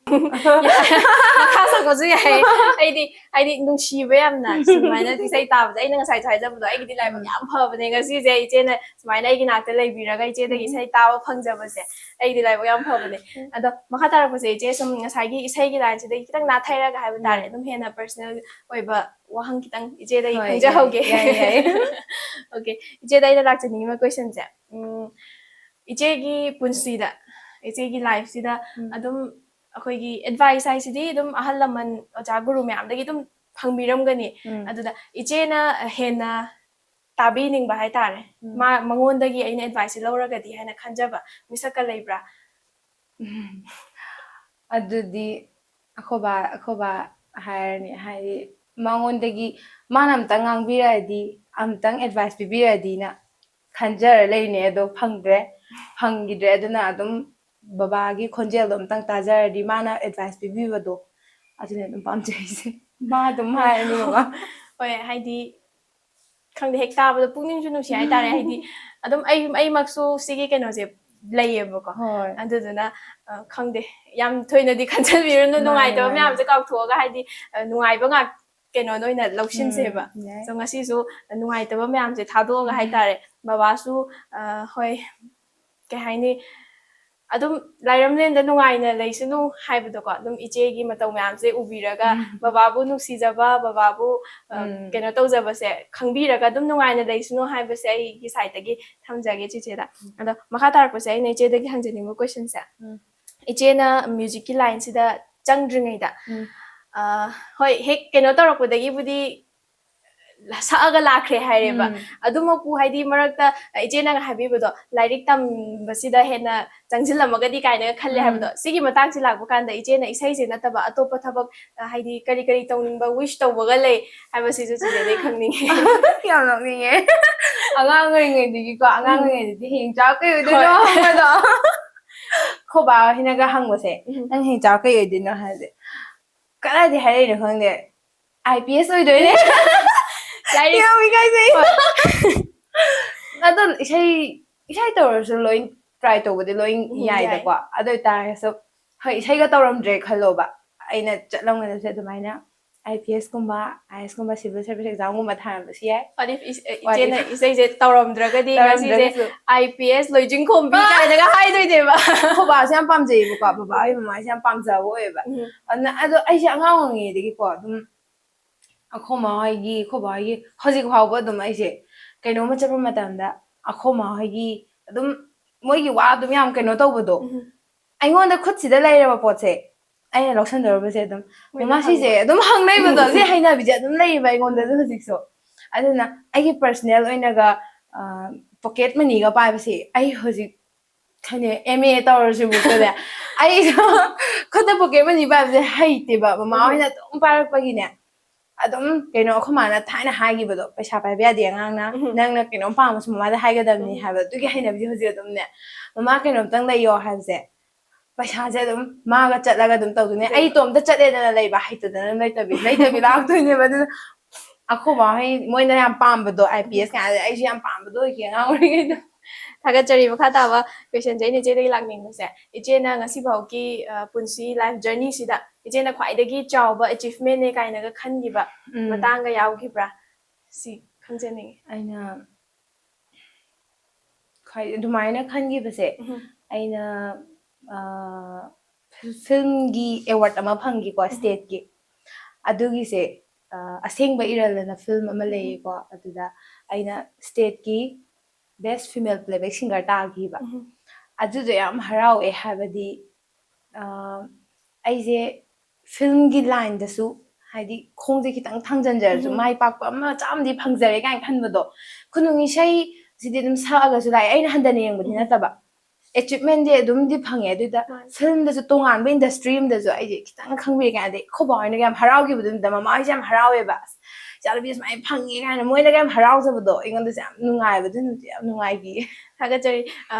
S1: ꯃꯈꯥ ꯁꯛꯄꯁꯨ ꯌꯥꯏ ꯑꯩꯗꯤ ꯅꯨꯡꯁꯤꯕ ꯌꯥꯝꯅ ꯁꯨꯃꯥꯏꯅ ꯏꯁꯩ ꯇꯥꯕꯁꯦ ꯑꯩꯅ ꯉꯁꯥꯏꯁꯨ ꯍꯥꯏꯖꯕꯗꯣ ꯑꯩꯒꯤꯗꯤ ꯂꯥꯏꯕꯛ ꯌꯥꯝ ꯐꯕꯅꯦ ꯉꯁꯤꯁꯦ ꯏꯆꯦꯅ ꯁꯨꯃꯥꯏꯅ ꯑꯩꯒꯤ ꯅꯥꯛꯇ ꯂꯩꯕꯤꯔꯒ ꯏꯆꯦꯗꯒꯤ ꯏꯁꯩ ꯇꯥꯕ ꯐꯪꯖꯕꯁꯦ ꯑꯩꯗꯤ ꯂꯥꯏꯕꯛ ꯌꯥꯝ ꯐꯕꯅꯦ ꯑꯗꯣ ꯃꯈꯥ ꯇꯥꯔꯛꯄꯁꯦ ꯏꯆꯦ ꯁꯨꯝ ꯉꯁꯥꯏꯒꯤ ꯏꯁꯩꯒꯤ ꯂꯥꯏꯟꯁꯤꯗꯒꯤ ꯈꯤꯇꯪ ꯅꯥꯊꯩꯔꯒ ꯍꯥꯏꯕ ꯇꯥꯔꯦ ꯑꯗꯨꯝ ꯍꯦꯟꯅ ꯄꯔꯁꯣꯅꯦꯜ ꯑꯣꯏꯕ ꯋꯥꯍꯪ ꯈꯤꯇꯪ ꯏꯆꯦꯗꯒꯤ ꯈꯪꯖꯍꯧꯒꯦ ꯑꯣꯀꯦ ꯏꯆꯦꯗ ꯑꯩꯅ ꯂꯥꯛꯆꯅꯤꯡꯉꯤꯕ ꯀ꯭ꯋꯦꯁꯟꯁꯦ ꯏꯆꯦꯒꯤ ꯄꯨꯟꯁꯤꯗ ꯏꯆꯦꯒꯤ ꯂꯥꯏꯐꯁꯤꯗ ꯑꯗꯨꯝ ꯑꯩꯈꯣꯏꯒꯤ ꯑꯦꯗꯚꯥꯏꯁ ꯍꯥꯏꯁꯤꯗꯤ ꯑꯗꯨꯝ ꯑꯍꯜ ꯂꯃꯟ ꯑꯣꯖꯥ ꯒꯨꯔꯨ ꯃꯌꯥꯝꯗꯒꯤ ꯑꯗꯨꯝ ꯐꯪꯕꯤꯔꯝꯒꯅꯤ ꯑꯗꯨꯗ ꯏꯆꯦꯅ ꯍꯦꯟꯅ ꯇꯥꯕꯤꯅꯤꯡꯕ ꯍꯥꯏꯇꯥꯔꯦ ꯃꯉꯣꯟꯗꯒꯤ ꯑꯩꯅ ꯑꯦꯗꯚꯥꯏꯁꯁꯦ ꯂꯧꯔꯒꯗꯤ ꯍꯥꯏꯅ ꯈꯟꯖꯕ ꯃꯤꯁꯛꯀ ꯂꯩꯕ꯭ꯔꯥ
S2: ꯑꯗꯨꯗꯤ ꯑꯈꯣꯕ ꯍꯥꯏꯔꯅꯤ ꯍꯥꯏꯗꯤ ꯃꯉꯣꯟꯗꯒꯤ ꯃꯥꯅ ꯑꯝꯇꯪ ꯉꯥꯡꯕꯤꯔꯛꯑꯗꯤ ꯑꯝꯇꯪ ꯑꯦꯗꯚꯥꯏꯁ ꯄꯤꯕꯤꯔꯗꯤꯅ ꯈꯟꯖꯔ ꯂꯩꯅꯦ ꯑꯗꯣ ꯐꯪꯈꯤꯗ꯭ꯔꯦ ꯑꯗꯨꯅ ꯑꯗꯨꯝ ꯕꯕꯥꯒꯤ ꯈꯣꯟꯖꯦꯜꯗꯣ ꯑꯝꯇꯪ ꯇꯥꯖꯔꯗꯤ ꯃꯥꯅ ꯑꯦꯗꯚꯥꯏꯁ ꯄꯤꯕꯤꯕꯗꯣ ꯑꯗꯨꯅ ꯑꯗꯨꯝ ꯄꯥꯝꯖꯩꯁꯦ ꯃꯥ ꯑꯗꯨꯝ ꯍꯥꯏꯔꯅꯤ ꯕꯕꯥ
S1: ꯍꯣꯏ ꯍꯥꯏꯗꯤ ꯈꯪꯗꯦ ꯍꯦꯛ ꯇꯥꯕꯗ ꯄꯨꯛꯅꯤꯡꯁꯨ ꯅꯨꯡꯁꯤ ꯍꯥꯏꯇꯥꯔꯦ ꯍꯥꯏꯗꯤ ꯑꯗꯨꯝ ꯑꯩꯃꯛꯁꯨ ꯁꯤꯒꯤ ꯀꯩꯅꯣꯁꯦ ꯂꯩꯌꯦꯕꯀꯣ ꯑꯗꯨꯗꯨꯅ ꯈꯪꯗꯦ ꯌꯥꯝ ꯊꯣꯏꯅꯗꯤ ꯈꯟꯖꯟꯕꯤꯔꯨꯅꯨ ꯅꯨꯡꯉꯥꯏꯇꯕ ꯃꯌꯥꯝꯁꯦ ꯀꯥꯎꯊꯣꯛꯑꯒ ꯍꯥꯏꯗꯤ ꯅꯨꯡꯉꯥꯏꯕ ꯀꯩꯅꯣꯗ ꯑꯣꯏꯅ ꯂꯧꯁꯤꯟꯁꯦꯕ ꯁꯣ ꯉꯁꯤꯁꯨ ꯅꯨꯡꯉꯥꯏꯇꯕ ꯃꯌꯥꯝꯁꯦ ꯊꯥꯗꯣꯛꯑꯒ ꯍꯥꯏꯇꯥꯔꯦ ꯕꯕꯥꯁꯨ ꯍꯣꯏ ꯀꯩ ꯍꯥꯏꯅꯤ ꯑꯗꯨꯝ ꯂꯥꯏꯔꯝꯂꯦꯟꯗ ꯅꯨꯡꯉꯥꯏꯅ ꯂꯩꯁꯅꯨ ꯍꯥꯏꯕꯗꯣꯀꯣ ꯑꯗꯨꯝ ꯏꯆꯦꯒꯤ ꯃꯇꯧ ꯃꯌꯥꯝꯁꯦ ꯎꯕꯤꯔꯒ ꯕꯕꯥꯕꯨ ꯅꯨꯡꯁꯤꯖꯕ ꯕꯕꯥꯕꯨ ꯀꯩꯅꯣ ꯇꯧꯖꯕꯁꯦ ꯈꯪꯕꯤꯔꯒ ꯑꯗꯨꯝ ꯅꯨꯡꯉꯥꯏꯅ ꯂꯩꯁꯅꯨ ꯍꯥꯏꯕꯁꯦ ꯑꯩꯒꯤ ꯁꯥꯏꯠꯇꯒꯤ ꯊꯝꯖꯒꯦ ꯆꯤꯆꯦꯗ ꯑꯗꯣ ꯃꯈꯥ ꯇꯥꯔꯛꯄꯁꯦ ꯑꯩꯅ ꯏꯆꯦꯗꯒꯤ ꯍꯪꯖꯅꯤꯡꯕ ꯀ꯭ꯋꯦꯁꯟꯁꯦ ꯏꯆꯦꯅ ꯃ꯭ꯌꯨꯖꯤꯛꯀꯤ ꯂꯥꯏꯟꯁꯤꯗ ꯆꯪꯗ꯭ꯔꯤꯉꯩꯗ ꯍꯣꯏ ꯍꯦꯛ ꯀꯩꯅꯣ ꯇꯧꯔꯛꯄꯗꯒꯤꯕꯨꯗꯤ ꯁꯛꯑꯒ ꯂꯥꯛꯈ꯭ꯔꯦ ꯍꯥꯏꯔꯦꯕ ꯑꯗꯨꯃꯛꯄꯨ ꯍꯥꯏꯗꯤ ꯃꯔꯛꯇ ꯏꯆꯦꯅꯒ ꯍꯥꯏꯕꯤꯕꯗꯣ ꯂꯥꯏꯔꯤꯛ ꯇꯝꯕꯁꯤda ꯍꯦꯟꯅ ꯆꯪꯁꯤꯜꯂꯝꯃꯒꯗꯤ ꯀꯥꯏꯅꯒ ꯈꯜꯂꯦ ꯍꯥꯏꯕꯗꯣ ꯁꯤꯒꯤ ꯃꯇꯥꯡꯁꯤ ꯂꯥꯛꯄ ꯀꯥꯟꯗ ꯏꯆꯦꯅ ꯏꯁꯩꯁꯦ ꯅꯠꯇꯕ ꯑꯇꯣꯞꯄ ꯊꯕꯛ ꯍꯥꯏꯗꯤ ꯀꯔꯤ ꯇꯧꯅꯤꯡꯕ ꯋꯤꯁ ꯇꯧꯕꯒ ꯂꯩ ꯍꯥꯏꯕꯁꯤꯁꯨ ꯆꯤꯆꯦꯗꯒꯤ ꯈꯪꯅꯤꯡꯉꯦ
S2: ꯌꯥꯝ ꯅꯣꯛꯅꯤꯡꯉꯦ ꯑꯉꯥꯡ ꯑꯣꯏꯔꯤꯉꯩꯗꯒꯤꯀꯣ ꯑꯉꯥꯡ ꯑꯣꯏꯔꯤꯉꯩꯗꯗꯤ ꯍꯌꯦꯡ ꯆꯥꯎ ꯀꯩ ꯑꯣꯏꯗꯣꯏꯅꯣ ꯍꯪꯕꯗꯣ ꯈꯣꯕꯥ ꯍꯣꯏꯅꯒ ꯍꯪꯕꯁꯦ ꯅꯪ ꯍꯌꯦꯡ ꯆꯥꯎ ꯀꯩ ꯑꯣꯏꯗꯣꯏꯅꯣ ꯍꯥꯏꯔꯗꯤ ꯀꯗꯥꯏꯗꯤ ꯍꯥꯏꯔꯛꯏꯅꯣ ꯈꯪꯗꯦ IPS ꯑꯣꯏꯗꯣꯏꯅꯦ ꯌꯥꯝ ꯏꯀꯥꯏꯖꯩ ꯑꯗꯣ ꯏꯁꯩ ꯇꯧꯔꯁꯨ ꯂꯣꯏ ꯇ꯭ꯔꯥꯏ ꯇꯧꯕꯗꯤ ꯂꯣꯏ ꯌꯥꯏꯗꯀꯣ ꯑꯗꯨ ꯑꯣꯏꯇꯥꯔꯒꯁꯨ ꯍꯣꯏ ꯏꯁꯩꯒ ꯇꯧꯔꯝꯗ꯭ꯔꯦ ꯈꯜꯂꯣꯕ ꯑꯩꯅ ꯆꯠꯂꯝꯒꯗꯕꯁꯦ ꯑꯗꯨꯃꯥꯏꯅ IPS ꯒꯨꯝꯕ IS ꯒꯨꯝꯕ ꯁꯤꯚꯤꯜ ꯁꯔꯚꯤꯁ ꯑꯦꯛꯖꯥꯝꯒꯨꯝꯕ ꯊꯥꯔꯝꯕꯁꯨ ꯌꯥꯏ
S1: What if ꯏꯆꯦꯅ ꯏꯁꯩꯁꯦ ꯇꯧꯔꯝꯗ꯭ꯔꯒꯗꯤ ꯉꯁꯤꯁꯦ IPS ꯂꯣꯏꯖꯤꯡꯈꯣꯝꯕꯤ ꯀꯥꯏꯅꯒ ꯍꯥꯏꯗꯣꯏꯅꯦꯕ
S2: ꯈꯣꯕꯥꯁꯦ ꯌꯥꯝ ꯄꯥꯝꯖꯩꯌꯦꯕꯀꯣ ꯕꯕꯥ ꯑꯩ ꯃꯃꯥꯁꯦ ꯌꯥꯝ ꯄꯥꯝꯖꯕ ꯑꯣꯏꯌꯦꯕ ꯑꯗꯨꯅ ꯑꯗꯣ ꯑꯩꯁꯦ ꯑꯉꯥꯡ ꯑꯣꯏꯔꯤꯉꯩꯗꯒꯤꯀꯣ ꯑꯗꯨꯝ ꯑꯈꯣꯃꯥ ꯍꯣꯏꯒꯤ ꯈꯣꯕꯥ ꯍꯣꯏꯒꯤ ꯍꯧꯖꯤꯛ ꯐꯥꯎꯕ ꯑꯗꯨꯝ ꯑꯩꯁꯦ ꯀꯩꯅꯣꯝꯃ ꯆꯠꯄ ꯃꯇꯝꯗ ꯑꯈꯣꯃꯥ ꯍꯣꯏꯒꯤ ꯑꯗꯨꯝ ꯃꯣꯏꯒꯤ ꯋꯥ ꯑꯗꯨꯝ ꯌꯥꯝ ꯀꯩꯅꯣ ꯇꯧꯕꯗꯣ ꯑꯩꯉꯣꯟꯗ ꯈꯨꯠꯁꯤꯗ ꯂꯩꯔꯕ ꯄꯣꯠꯁꯦ ꯑꯩꯅ ꯂꯧꯁꯟꯗꯧꯔꯕꯁꯦ ꯑꯗꯨꯝ ꯃꯃꯥ ꯁꯤꯁꯦ ꯑꯗꯨꯝ ꯍꯪꯅꯩꯕꯗꯣ ꯁꯤ ꯍꯩꯅꯕꯤꯁꯦ ꯑꯗꯨꯝ ꯂꯩꯌꯦꯕ ꯑꯩꯉꯣꯟꯗꯁꯨ ꯍꯧꯖꯤꯛꯁꯨ ꯑꯗꯨꯅ ꯑꯩꯒꯤ ꯄꯔꯁꯅꯦꯜ ꯑꯣꯏꯅꯒ ꯄꯣꯀꯦꯠ ꯃꯅꯤꯒ ꯄꯥꯏꯕꯁꯦ ꯑꯩ ꯍꯧꯖꯤꯛ ꯈꯪꯗꯦ MA ꯇꯧꯔꯁꯤꯕꯨꯛꯇꯅꯦ ꯑꯩꯁꯨ ꯈꯨꯠꯇ ꯄꯣꯀꯦꯠ ꯃꯅꯤ ꯄꯥꯏꯕꯁꯦ ꯍꯩꯇꯦꯕ ꯃꯃꯥ ꯍꯣꯏꯅ ꯑꯗꯨꯝ ꯄꯥꯏꯔꯛꯄꯒꯤꯅꯦ ꯑꯗꯨꯝ ꯀꯩꯅꯣ ꯑꯩꯈꯣꯏ ꯃꯥꯅ ꯊꯥꯏꯅ ꯍꯥꯏꯈꯤꯕꯗꯣ ꯄꯩꯁꯥ ꯄꯥꯏꯕ ꯌꯥꯗꯦ ꯑꯉꯥꯡꯅ ꯅꯪꯅ ꯀꯩꯅꯣꯝ ꯄꯥꯝꯃꯁꯨ ꯃꯃꯥꯗ ꯍꯥꯏꯒꯗꯕꯅꯤ ꯍꯥꯏꯕ ꯑꯗꯨꯒꯤ ꯍꯩꯅꯕꯤꯁꯦ ꯍꯧꯖꯤꯛ ꯑꯗꯨꯝꯅꯦ ꯃꯃꯥ ꯀꯩꯅꯣꯝꯇꯪ ꯂꯩꯌꯣ ꯍꯥꯏꯕꯁꯦ ꯄꯩꯁꯥꯁꯦ ꯑꯗꯨꯝ ꯃꯥꯒ ꯆꯠꯂꯒ ꯑꯗꯨꯝ ꯇꯧꯗꯣꯏꯅꯦ ꯑꯩ ꯏꯇꯣꯝꯇ ꯆꯠꯂꯦꯗꯅ ꯂꯩꯕ ꯍꯩꯇꯗꯅ ꯂꯩꯇꯕꯤ ꯂꯥꯛꯇꯣꯏꯅꯦꯕ ꯑꯗꯨꯅ ꯑꯈꯣꯕ ꯍꯣꯏ ꯃꯣꯏꯅ ꯌꯥꯝ ꯄꯥꯝꯕꯗꯣ IPS ꯀꯥꯏꯅ ꯑꯩꯁꯨ ꯌꯥꯝ ꯄꯥꯝꯕꯗꯣ ꯑꯣꯏꯈꯤ ꯑꯉꯥꯡ ꯑꯣꯏꯔꯤꯉꯩꯗ
S1: ꯊꯥꯒꯠꯆꯔꯤ ꯃꯈꯥ ꯇꯥꯕ ꯀ꯭ꯋꯦꯁꯟꯁꯦ ꯑꯩꯅ ꯏꯆꯦꯗꯒꯤ ꯂꯥꯛꯅꯤꯡꯕꯁꯦ ꯏꯆꯦꯅ ꯉꯁꯤꯐꯥꯎꯒꯤ ꯄꯨꯟꯁꯤ ꯂꯥꯏꯐ ꯖꯔꯅꯤꯁꯤꯗ ꯏꯆꯦꯅ ꯈ꯭ꯋꯥꯏꯗꯒꯤ ꯆꯥꯎꯕ ꯑꯦꯆꯤꯚꯃꯦꯟꯅꯦ ꯀꯥꯏꯅꯒ ꯈꯟꯈꯤꯕ ꯃꯇꯥꯡꯒ ꯌꯥꯎꯈꯤꯕ꯭ꯔꯥ ꯁꯤ ꯈꯪꯖꯅꯤꯡꯉꯤ
S2: ꯑꯩꯅ ꯑꯗꯨꯃꯥꯏꯅ ꯈꯟꯈꯤꯕꯁꯦ ꯑꯩꯅ ꯐꯤꯜꯝꯒꯤ ꯑꯦꯋꯥꯔꯗ ꯑꯃ ꯐꯪꯈꯤꯀꯣ ꯁ꯭ꯇꯦꯠꯀꯤ ꯑꯗꯨꯒꯤꯁꯦ ꯑꯁꯦꯡꯕ ꯏꯔꯜꯂꯅ ꯐꯤꯜꯝ ꯑꯃ ꯂꯩꯌꯦꯀꯣ ꯑꯗꯨꯗ ꯑꯩꯅ ꯁ꯭ꯇꯦꯠꯀꯤ ꯕꯦꯁ ꯐꯤꯃꯦꯜ ꯄ꯭ꯂꯦꯕꯦꯛ ꯁꯤꯡꯒꯔ ꯇꯥꯈꯤꯕ ꯑꯗꯨꯗꯣ ꯌꯥꯝ ꯍꯔꯥꯎꯑꯦ ꯍꯥꯏꯕꯗꯤ ꯑꯩꯁꯦ ꯐꯤꯜꯝꯒꯤ ꯂꯥꯏꯟꯗꯁꯨ ꯍꯥꯏꯗꯤ ꯈꯣꯡꯁꯦ ꯈꯤꯇꯪ ꯊꯥꯡꯖꯟꯖꯔꯁꯨ ꯃꯥꯏ ꯄꯥꯛꯄ ꯑꯃ ꯃꯆꯥ ꯑꯃꯗꯤ ꯐꯪꯖꯔꯦ ꯀꯥꯏꯅ ꯈꯟꯕꯗꯣ ꯈꯨꯅꯨꯡ ꯏꯁꯩ ꯁꯤꯗꯤ ꯑꯗꯨꯝ ꯁꯛꯑꯒꯁꯨ ꯂꯥꯛꯑꯦ ꯑꯩꯅ ꯍꯟꯊꯅ ꯌꯦꯡꯕꯗꯤ ꯅꯠꯇꯕ ꯑꯦꯆꯤꯞꯃꯦꯟꯗꯤ ꯑꯗꯨꯝꯗꯤ ꯐꯪꯉꯦ ꯑꯗꯨꯗ ꯐꯤꯜꯝꯗꯁꯨ ꯇꯣꯉꯥꯟꯕ ꯏꯟꯗꯁꯇ꯭ꯔꯤ ꯑꯃꯗꯁꯨ ꯑꯩꯁꯦ ꯈꯤꯇꯪ ꯈꯪꯕꯤꯔꯦ ꯀꯥꯏꯅꯗꯤ ꯈꯣꯕꯥ ꯍꯣꯏꯅꯒ ꯌꯥꯝ ꯍꯔꯥꯎꯈꯤꯕꯗꯨꯗ ꯃꯃꯥ ꯍꯣꯏꯁꯦ ꯌꯥꯝ ꯍꯔꯥꯎꯋꯦꯕ ꯏꯆꯥꯅꯨꯄꯤ ꯁꯨꯃꯥꯏꯅ ꯐꯪꯉꯦ ꯀꯥꯏꯅ ꯃꯣꯏꯅꯒ ꯌꯥꯝ ꯍꯔꯥꯎꯖꯕꯗꯣ ꯑꯩꯉꯣꯟꯗꯁꯨ ꯌꯥꯝ ꯅꯨꯡꯉꯥꯏꯕꯗꯨ ꯌꯥꯝ ꯅꯨꯡꯉꯥꯏꯈꯤꯌꯦ
S1: ꯊꯥꯒꯠꯆꯔꯤ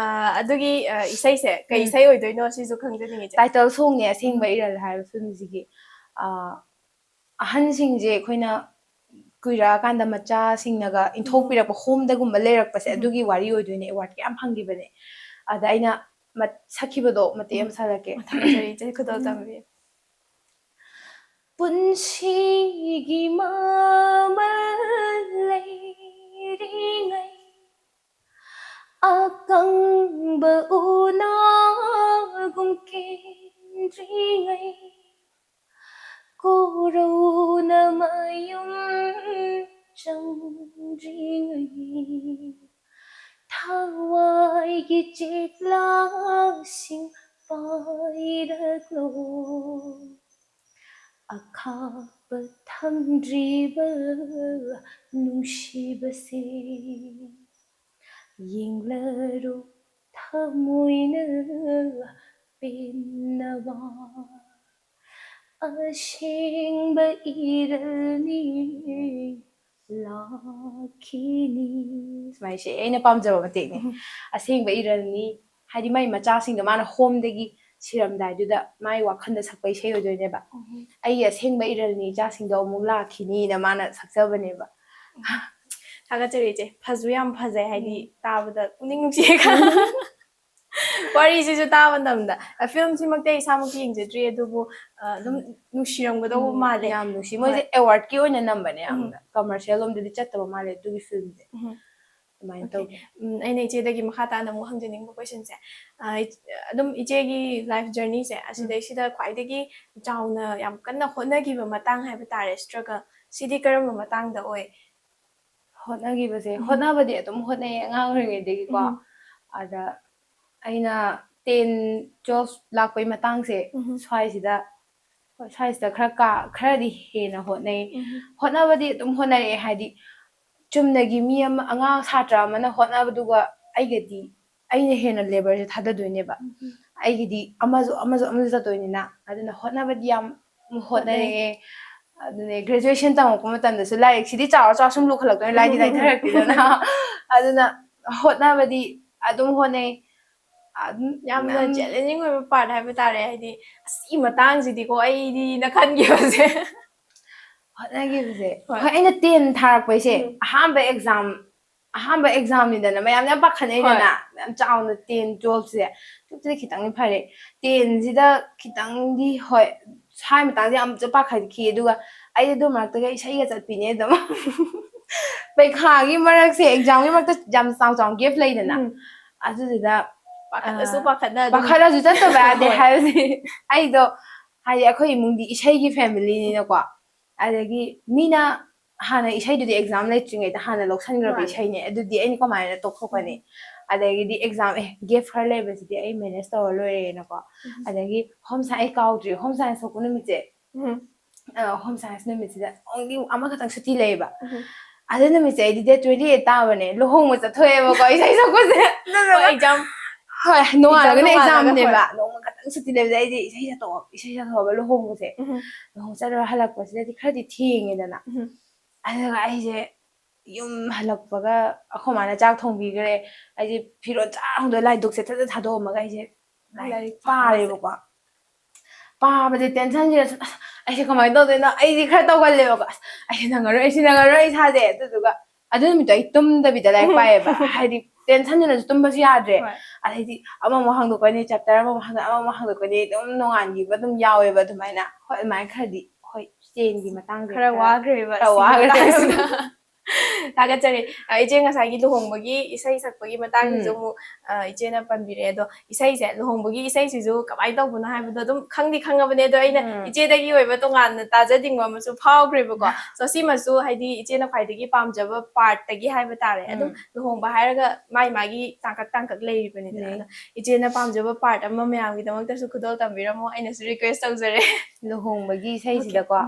S1: ꯑꯗꯨꯒꯤ ꯏꯁꯩꯁꯦ ꯀꯩ ꯏꯁꯩ ꯑꯣꯏꯗꯣꯏꯅꯣ ꯁꯤꯁꯨ ꯈꯪꯖꯅꯤꯡꯉꯤ
S2: ꯇꯥꯏꯇꯜ ꯁꯣꯡꯅꯦ ꯑꯁꯦꯡꯕ ꯏꯔꯜ ꯍꯥꯏꯕ ꯐꯤꯜꯝꯁꯤꯒꯤ ꯑꯍꯟꯁꯤꯡꯁꯦ ꯑꯩꯈꯣꯏꯅ ꯀꯨꯏꯔꯛꯑꯀꯥꯟꯗ ꯃꯆꯥꯁꯤꯡꯅꯒ ꯏꯟꯊꯣꯛꯄꯤꯔꯛꯄ ꯍꯣꯝꯗꯒꯨꯝꯕ ꯂꯩꯔꯛꯄꯁꯦ ꯑꯗꯨꯒꯤ ꯋꯥꯔꯤ ꯑꯣꯏꯗꯣꯏꯅꯦ ꯑꯦꯋꯥꯔꯗ ꯌꯥꯝ ꯐꯪꯈꯤꯕꯅꯦ ꯑꯗ ꯑꯩꯅ ꯁꯛꯈꯤꯕꯗꯣ ꯃꯇꯦꯛ ꯑꯃ ꯁꯛꯂꯛꯀꯦ
S1: ꯊꯥꯒꯠꯆꯔꯤ ꯏꯆꯦ ꯈꯨꯗꯣꯜ ꯇꯝꯕꯤꯌꯨ
S2: ꯄꯨꯟꯁꯤꯒꯤ ꯃꯃꯜ ꯂꯩꯔꯤꯉꯩ ꯑꯀꯪꯕ ꯎꯅꯥꯒꯨꯝ ꯀꯦꯟꯗ꯭ꯔꯤꯉꯩ ꯀꯣꯔꯧꯅ ꯃꯌꯨꯝ ꯆꯪꯗ꯭ꯔꯤꯉꯩ ꯊꯋꯥꯏꯒꯤ ꯆꯦꯛꯂꯥꯁꯤꯡ ꯄꯥꯏꯔꯛꯂꯣ ꯑꯈꯥꯞꯄ ꯊꯝꯗ꯭ꯔꯤꯕ ꯅꯨꯡꯁꯤꯕꯁꯦ ꯌꯦꯡꯂꯔꯣ ꯊꯃꯣꯏꯅ ꯄꯦꯟꯅꯕ ꯑꯁꯦꯡꯕ ꯏꯔꯜꯅꯤ ꯂꯥꯛꯈꯤꯅꯤ ꯁꯨꯃꯥꯏꯅ ꯑꯩꯅ ꯄꯥꯝꯖꯕ ꯃꯇꯦꯛꯅꯦ ꯑꯁꯦꯡꯕ ꯏꯔꯜꯅꯤ ꯍꯥꯏꯗꯤ ꯃꯥꯏ ꯃꯆꯥꯁꯤꯡꯗꯣ ꯃꯥꯅ ꯍꯣꯝꯗꯒꯤ ꯁꯤꯔꯝꯗꯥꯏꯗꯨꯗ ꯃꯥꯏ ꯋꯥꯈꯜꯗ ꯁꯛꯄ ꯏꯁꯩ ꯑꯣꯏꯗꯣꯏꯅꯦꯕ ꯑꯩꯒꯤ ꯑꯁꯦꯡꯕ ꯏꯔꯜꯅꯤ ꯏꯆꯥꯁꯤꯡꯗꯣ ꯑꯃꯨꯛ ꯂꯥꯛꯈꯤꯅꯤꯅ ꯃꯥꯅ ꯁꯛꯆꯕꯅꯦꯕ
S1: ꯊꯥꯒꯠꯆꯔꯤ ꯏꯆꯦ ꯐꯁꯨ ꯌꯥꯝ ꯐꯖꯩ ꯍꯥꯏꯗꯤ ꯇꯥꯕꯗ ꯄꯨꯛꯅꯤꯡ ꯅꯨꯡꯁꯤꯌꯦ ꯋꯥꯔꯤꯁꯤꯁꯨ ꯇꯥꯕ ꯃꯇꯝꯗ ꯐꯤꯂꯝꯁꯤꯃꯛꯇꯤ ꯑꯩ ꯏꯁꯥꯃꯛꯇꯤ ꯌꯦꯡꯖꯗ꯭ꯔꯤ ꯑꯗꯨꯕꯨ ꯑꯗꯨꯝ ꯅꯨꯡꯁꯤꯔꯝꯒꯗꯧꯕ ꯃꯥꯜꯂꯦ
S2: ꯌꯥꯝ ꯅꯨꯡꯁꯤ ꯃꯣꯏꯁꯦ ꯑꯦꯋꯥꯔꯗꯀꯤ ꯑꯣꯏꯅ ꯅꯝꯕꯅꯦ ꯌꯥꯝꯅ ꯀꯃꯔꯁꯤꯌꯦꯜ ꯂꯣꯝꯗꯗꯤ ꯆꯠꯇꯕ ꯃꯥꯜꯂꯦ ꯑꯗꯨꯒꯤ ꯐꯤꯜꯝꯁꯦ ꯑꯗꯨꯃꯥꯏꯅ ꯇꯧꯋꯦ
S1: ꯑꯩꯅ ꯏꯆꯦꯗꯒꯤ ꯃꯈꯥ ꯇꯥꯅ ꯑꯃꯨꯛ ꯍꯪꯖꯅꯤꯡꯕ ꯀꯣꯏꯁꯟꯁꯦ ꯑꯗꯨꯝ ꯏꯆꯦꯒꯤ ꯂꯥꯏꯐ ꯖꯔꯅꯤꯁꯦ ꯑꯁꯤꯗꯩꯁꯤꯗ ꯈ꯭ꯋꯥꯏꯗꯒꯤ ꯆꯥꯎꯅ ꯌꯥꯝ ꯀꯟꯅ ꯍꯣꯠꯅꯈꯤꯕ ꯃꯇꯥꯡ ꯍꯥꯏꯕ ꯇꯥꯔꯦ ꯁ꯭ꯇ꯭ꯔꯒꯜ ꯁꯤꯗꯤ ꯀꯔꯝꯕ ꯃꯇꯥꯡꯗ ꯑꯣꯏ
S2: ꯍꯣꯠꯅꯈꯤꯕꯁꯦ ꯍꯣꯠꯅꯕꯗꯤ ꯑꯗꯨꯝ ꯍꯣꯠꯅꯩꯌꯦ ꯑꯉꯥꯡ ꯑꯣꯏꯔꯤꯉꯩꯗꯒꯤꯀꯣ ꯑꯗ ꯑꯩꯅ 10-12 ꯂꯥꯛꯄꯩ ꯃꯇꯥꯡꯁꯦ ꯁ꯭ꯋꯥꯏꯁꯤꯗ ꯈꯔꯗꯤ ꯍꯦꯟꯅ ꯍꯣꯠꯅꯩ ꯍꯣꯠꯅꯕꯗꯤ ꯑꯗꯨꯝ ꯍꯣꯠꯅꯔꯛꯑꯦ ꯍꯥꯏꯗꯤ ꯆꯨꯝꯅꯒꯤ ꯃꯤ ꯑꯃ ꯑꯉꯥꯡ ꯁꯥꯇ꯭ꯔ ꯑꯃꯅ ꯍꯣꯠꯅꯕꯗꯨꯒ ꯑꯩꯒꯗꯤ ꯑꯩꯅ ꯍꯦꯟꯅ ꯂꯦꯕꯔꯁꯦ ꯊꯥꯗꯗꯣꯏꯅꯦꯕ ꯑꯩꯒꯤꯗꯤ ꯑꯃꯁꯨ ꯆꯠꯇꯣꯏꯅꯤꯅ ꯑꯗꯨꯅ ꯍꯣꯠꯅꯕꯗꯤ ꯌꯥꯝ ꯍꯣꯠꯅꯔꯛꯑꯦ ꯑꯗꯨꯅꯦ ꯒ꯭ꯔꯦꯖꯨꯑꯦꯁꯟ ꯇꯝꯃꯛꯄ ꯃꯇꯝꯗꯁꯨ ꯂꯥꯏꯔꯤꯛꯁꯤꯗꯤ ꯆꯥꯎꯔ ꯁꯨꯝ ꯂꯨꯈꯠꯂꯛꯇꯣꯏꯅꯤ ꯂꯥꯏꯗꯤ ꯂꯥꯏꯊꯔꯛꯇꯦꯗꯅ ꯑꯗꯨꯅ ꯍꯣꯠꯅꯕꯗꯤ ꯑꯗꯨꯝ ꯍꯣꯠꯅꯩ
S1: ꯌꯥꯝꯅ ꯆꯦꯂꯦꯟꯖꯤꯡ ꯑꯣꯏꯕ ꯄꯥꯔꯠ ꯍꯥꯏꯕ ꯇꯥꯔꯦ ꯍꯥꯏꯗꯤ ꯑꯁꯤ ꯃꯇꯥꯡꯁꯤꯗꯤꯀꯣ ꯑꯩꯗꯤꯅ ꯈꯟꯈꯤꯕꯁꯦ
S2: ꯍꯣꯠꯅꯈꯤꯕꯁꯦ ꯍꯣꯏ ꯑꯩꯅ 10 ꯊꯥꯔꯛꯄꯩꯁꯦ ꯑꯍꯥꯟꯕ ꯑꯦꯛꯖꯥꯝꯅꯤꯗꯅ ꯃꯌꯥꯝ ꯌꯥꯝ ꯄꯥꯈꯠꯅꯩꯗꯅ ꯌꯥꯝ ꯆꯥꯎꯅ 10-12ꯁꯦ ꯇꯨꯞꯁꯤꯗ ꯈꯤꯇꯪꯗꯤ ꯐꯔꯦ 10ꯁꯤꯗ ꯈꯤꯇꯪꯗꯤ ꯍꯣꯏ ꯁ꯭ꯋꯥꯏ ꯃꯇꯥꯡꯁꯦ ꯌꯥꯝꯁꯨ ꯄꯥꯈꯠꯈꯤ ꯑꯗꯨꯒ ai do mar ta ga isai ga chat pine dam pai kha gi marak se exam gi marak jam sang jam gap lai da na adu da pakhala ju chat ba de ha ai do hai akhoi mung di isai gi family ni na kwa adagi mina hana isai du exam lai tringai da hana loksan gra bi isai ne adu di ai ni ko mai na tok khopani adagi di exam gap har lai ba di ai manage to loi na ko adagi home science kaudri home science ko ni mi je home science ni mi je only ama khatang suti lai ba adu ni mi je di date 28 ta ba ne lo home cha thoe ba ko isai so ko se
S1: exam
S2: hoi no ala ga exam ne ba no ma khatang suti lai dai di isai sa to ba lo home se lo home cha halak pa se di khadi thing da na adu ga ai je yum halak pa ga akho mana chak thong bi gre ai je phiro cha hong do lai duk se tha tha do ma ga ai je lai pa re ba ko pa ba de tension je ai je kamai do de na ai je khar taw gal le ba ai na ngar ai sa de tu ga adu mi dai tum da bi da lai pa e ba hai di tension je na tum ba si ya de ai di ama mo hang do ko ni chapter ama mo hang do ko ni dum no an gi ba dum yaw e ba du mai na hoi mai khar di hoi chen gi matang de
S1: khara wa gre ba Tagachari, ije ngasai luhongbagi isai sakpagi matang ju mu ije na panbire do isai se luhongbagi isai sizu kamai tawbuna haibdo dum khangdi khangabane do aina ije dagi oiba tongan tajadingwa masu phawgreba ko so si masu haidi ije na khaidagi pamjaba part tagi haiba tare adum luhongba hairaga mai magi tangkak leiribani da ije na pamjaba part amma mayamgi damakta su khudol tambiramo aina su request tawjare
S2: luhongbagi isai sida ko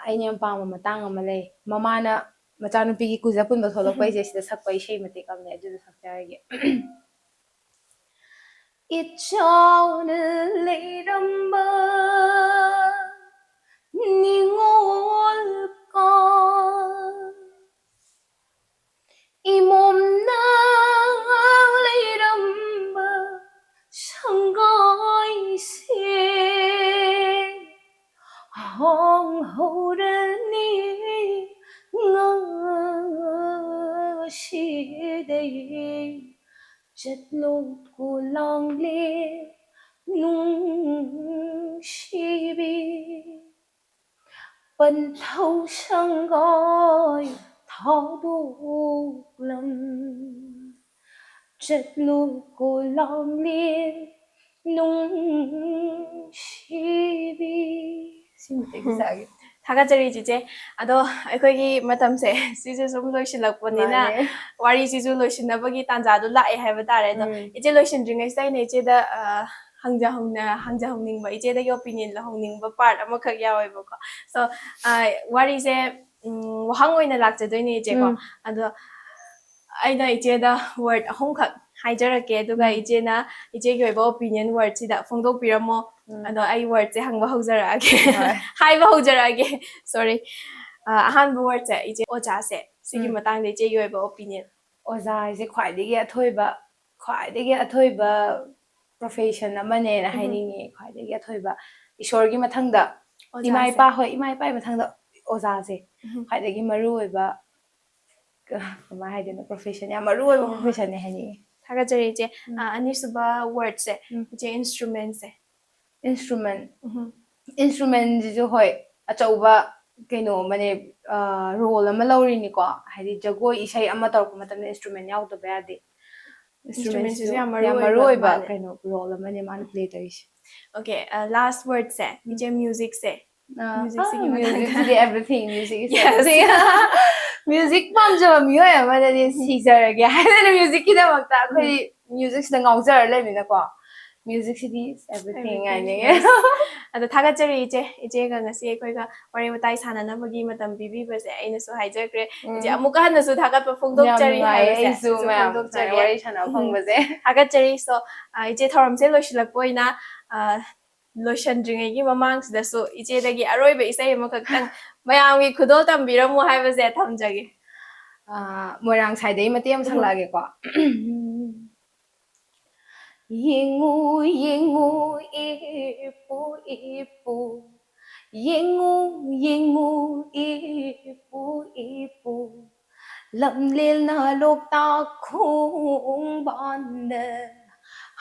S2: aina pam matang ama lei mamana machanupi gi kuja pun ba tholok pai je sida sakpai shei mate kamne adu sakjage ichauna leiramba ningol ka imomna leiramba sangai se hong horani ngashidai chatlot ko lang le nung shibi pan thau sangai thau do lam chatlot ko lang le nung shibi simte gisage
S1: Tagachari jije ado akhoi matam se sisu sum loisilakpani na wari sisu loisinabagi tanja du lae haiba tare do ije loisindringai sai ne ije da hangja hongningba ije da opinion la hongningba part ama khak yawe ba ko so wari se wahang oina lakjadoine ije ko ado aina ije da word ahom khak haijarake aduga ije na ije gi oiba opinion word sida phongdok piramo ado ai word se hangba haujarage haiba haujarage sorry ahan word se ije oja se sigi matang de ije gi oiba opinion
S2: oja ise khwaidagi athoiba profession amane na hainingi khwaidagi athoiba ishor gi mathangda imai pa mathangda oja se khwaidagi maru oiba kama haidena profession ya maru oiba profession ne hani
S1: Tagachari ije anisuba word se ije instrument se
S2: instrument jisu hoi achauba kaino mane role ama lawri ni ko haidi jagoi isai ama tarku matamne instrument yaudaba yade
S1: instrument jisu ya
S2: maru oiba kaino role ama ne man play tarish
S1: okay last word se ije music se
S2: music everything music is everything music pamjaba miyo ama de sijarage haidena music kida makta khoi music sida ngaujar lemina ko music is everything I think
S1: ado Tagachari ije ga ngasi ekhoi ga wari watai sanana bagi matam bibi base aina su haijakre ije amuka hana su thagat pa phongdok chari haibase
S2: su phongdok chari wari sana phongbase
S1: Tagachari so ije thoram se loisilak poina loisandringai gi mamang sida su ije dagi aroiba isai amakak mayamgi khudol tambiramu haibase thamjage
S2: moirang sai dei matem sanglage ko yengu yengu ipu ipu yengu yengu ipu lam lel na lok ta khung ban de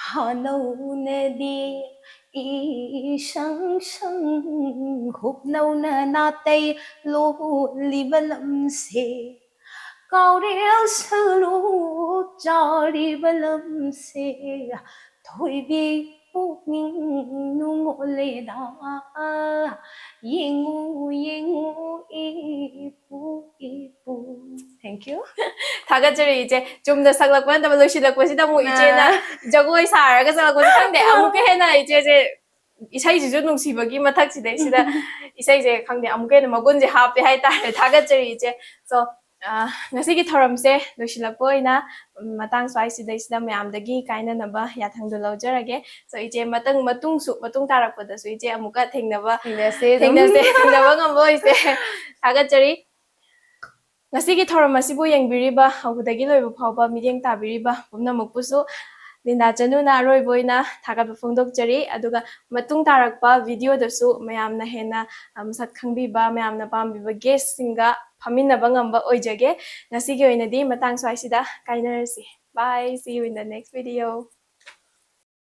S2: hanau ne di ꯏꯁꯪ ꯁꯪ ꯍꯨꯞꯅꯧꯅ ꯅꯥꯇꯩ ꯂꯣꯜꯂꯤꯕ ꯂꯝꯁꯦ ꯀꯥꯎꯔꯦꯜ ꯁꯔꯨ ꯆꯥꯔꯤꯕ ꯂꯝꯁꯦ ꯊꯣꯏꯕꯤ ꯄꯨꯛꯅꯤꯡ ꯅꯨꯡꯉꯣꯜꯂꯦꯗ ꯌꯦꯡꯉꯨ ꯌꯦꯡꯉꯨ 이쁘 이쁘
S1: Thank you. 다가저리 이제 좀 더 삭락고 한다면 로실락고시다 뭐 이제나 저거에 사라가 삭락고 상대 아무게 해나 이제 이사이지죠 농시버기 마탁지대시다 이사이제 강대 아무게는 먹은지 하베 하이따레 다가저리 이제 so ngasi thoramse losilakpoina matang swaisidaisida mayamdagi kainanaba yathangdo lawjarage so ije matung tarakpada so ije amuka thengnaba ngabo ise dagatjari ngasi thoram asibu yengbiriba hawdagi loiba phawba mideng tabiriba pumnamakpusu Linda Chanuna Royboina Thagaba Phongdokjari aduga matung tarakpa video dasu mayamna hena sat khangbiba mayamna pambiba guest singa phaminaba ngamba oijage ngasigi oinadi matang swaisida kainarasi. Bye, see you in the next video.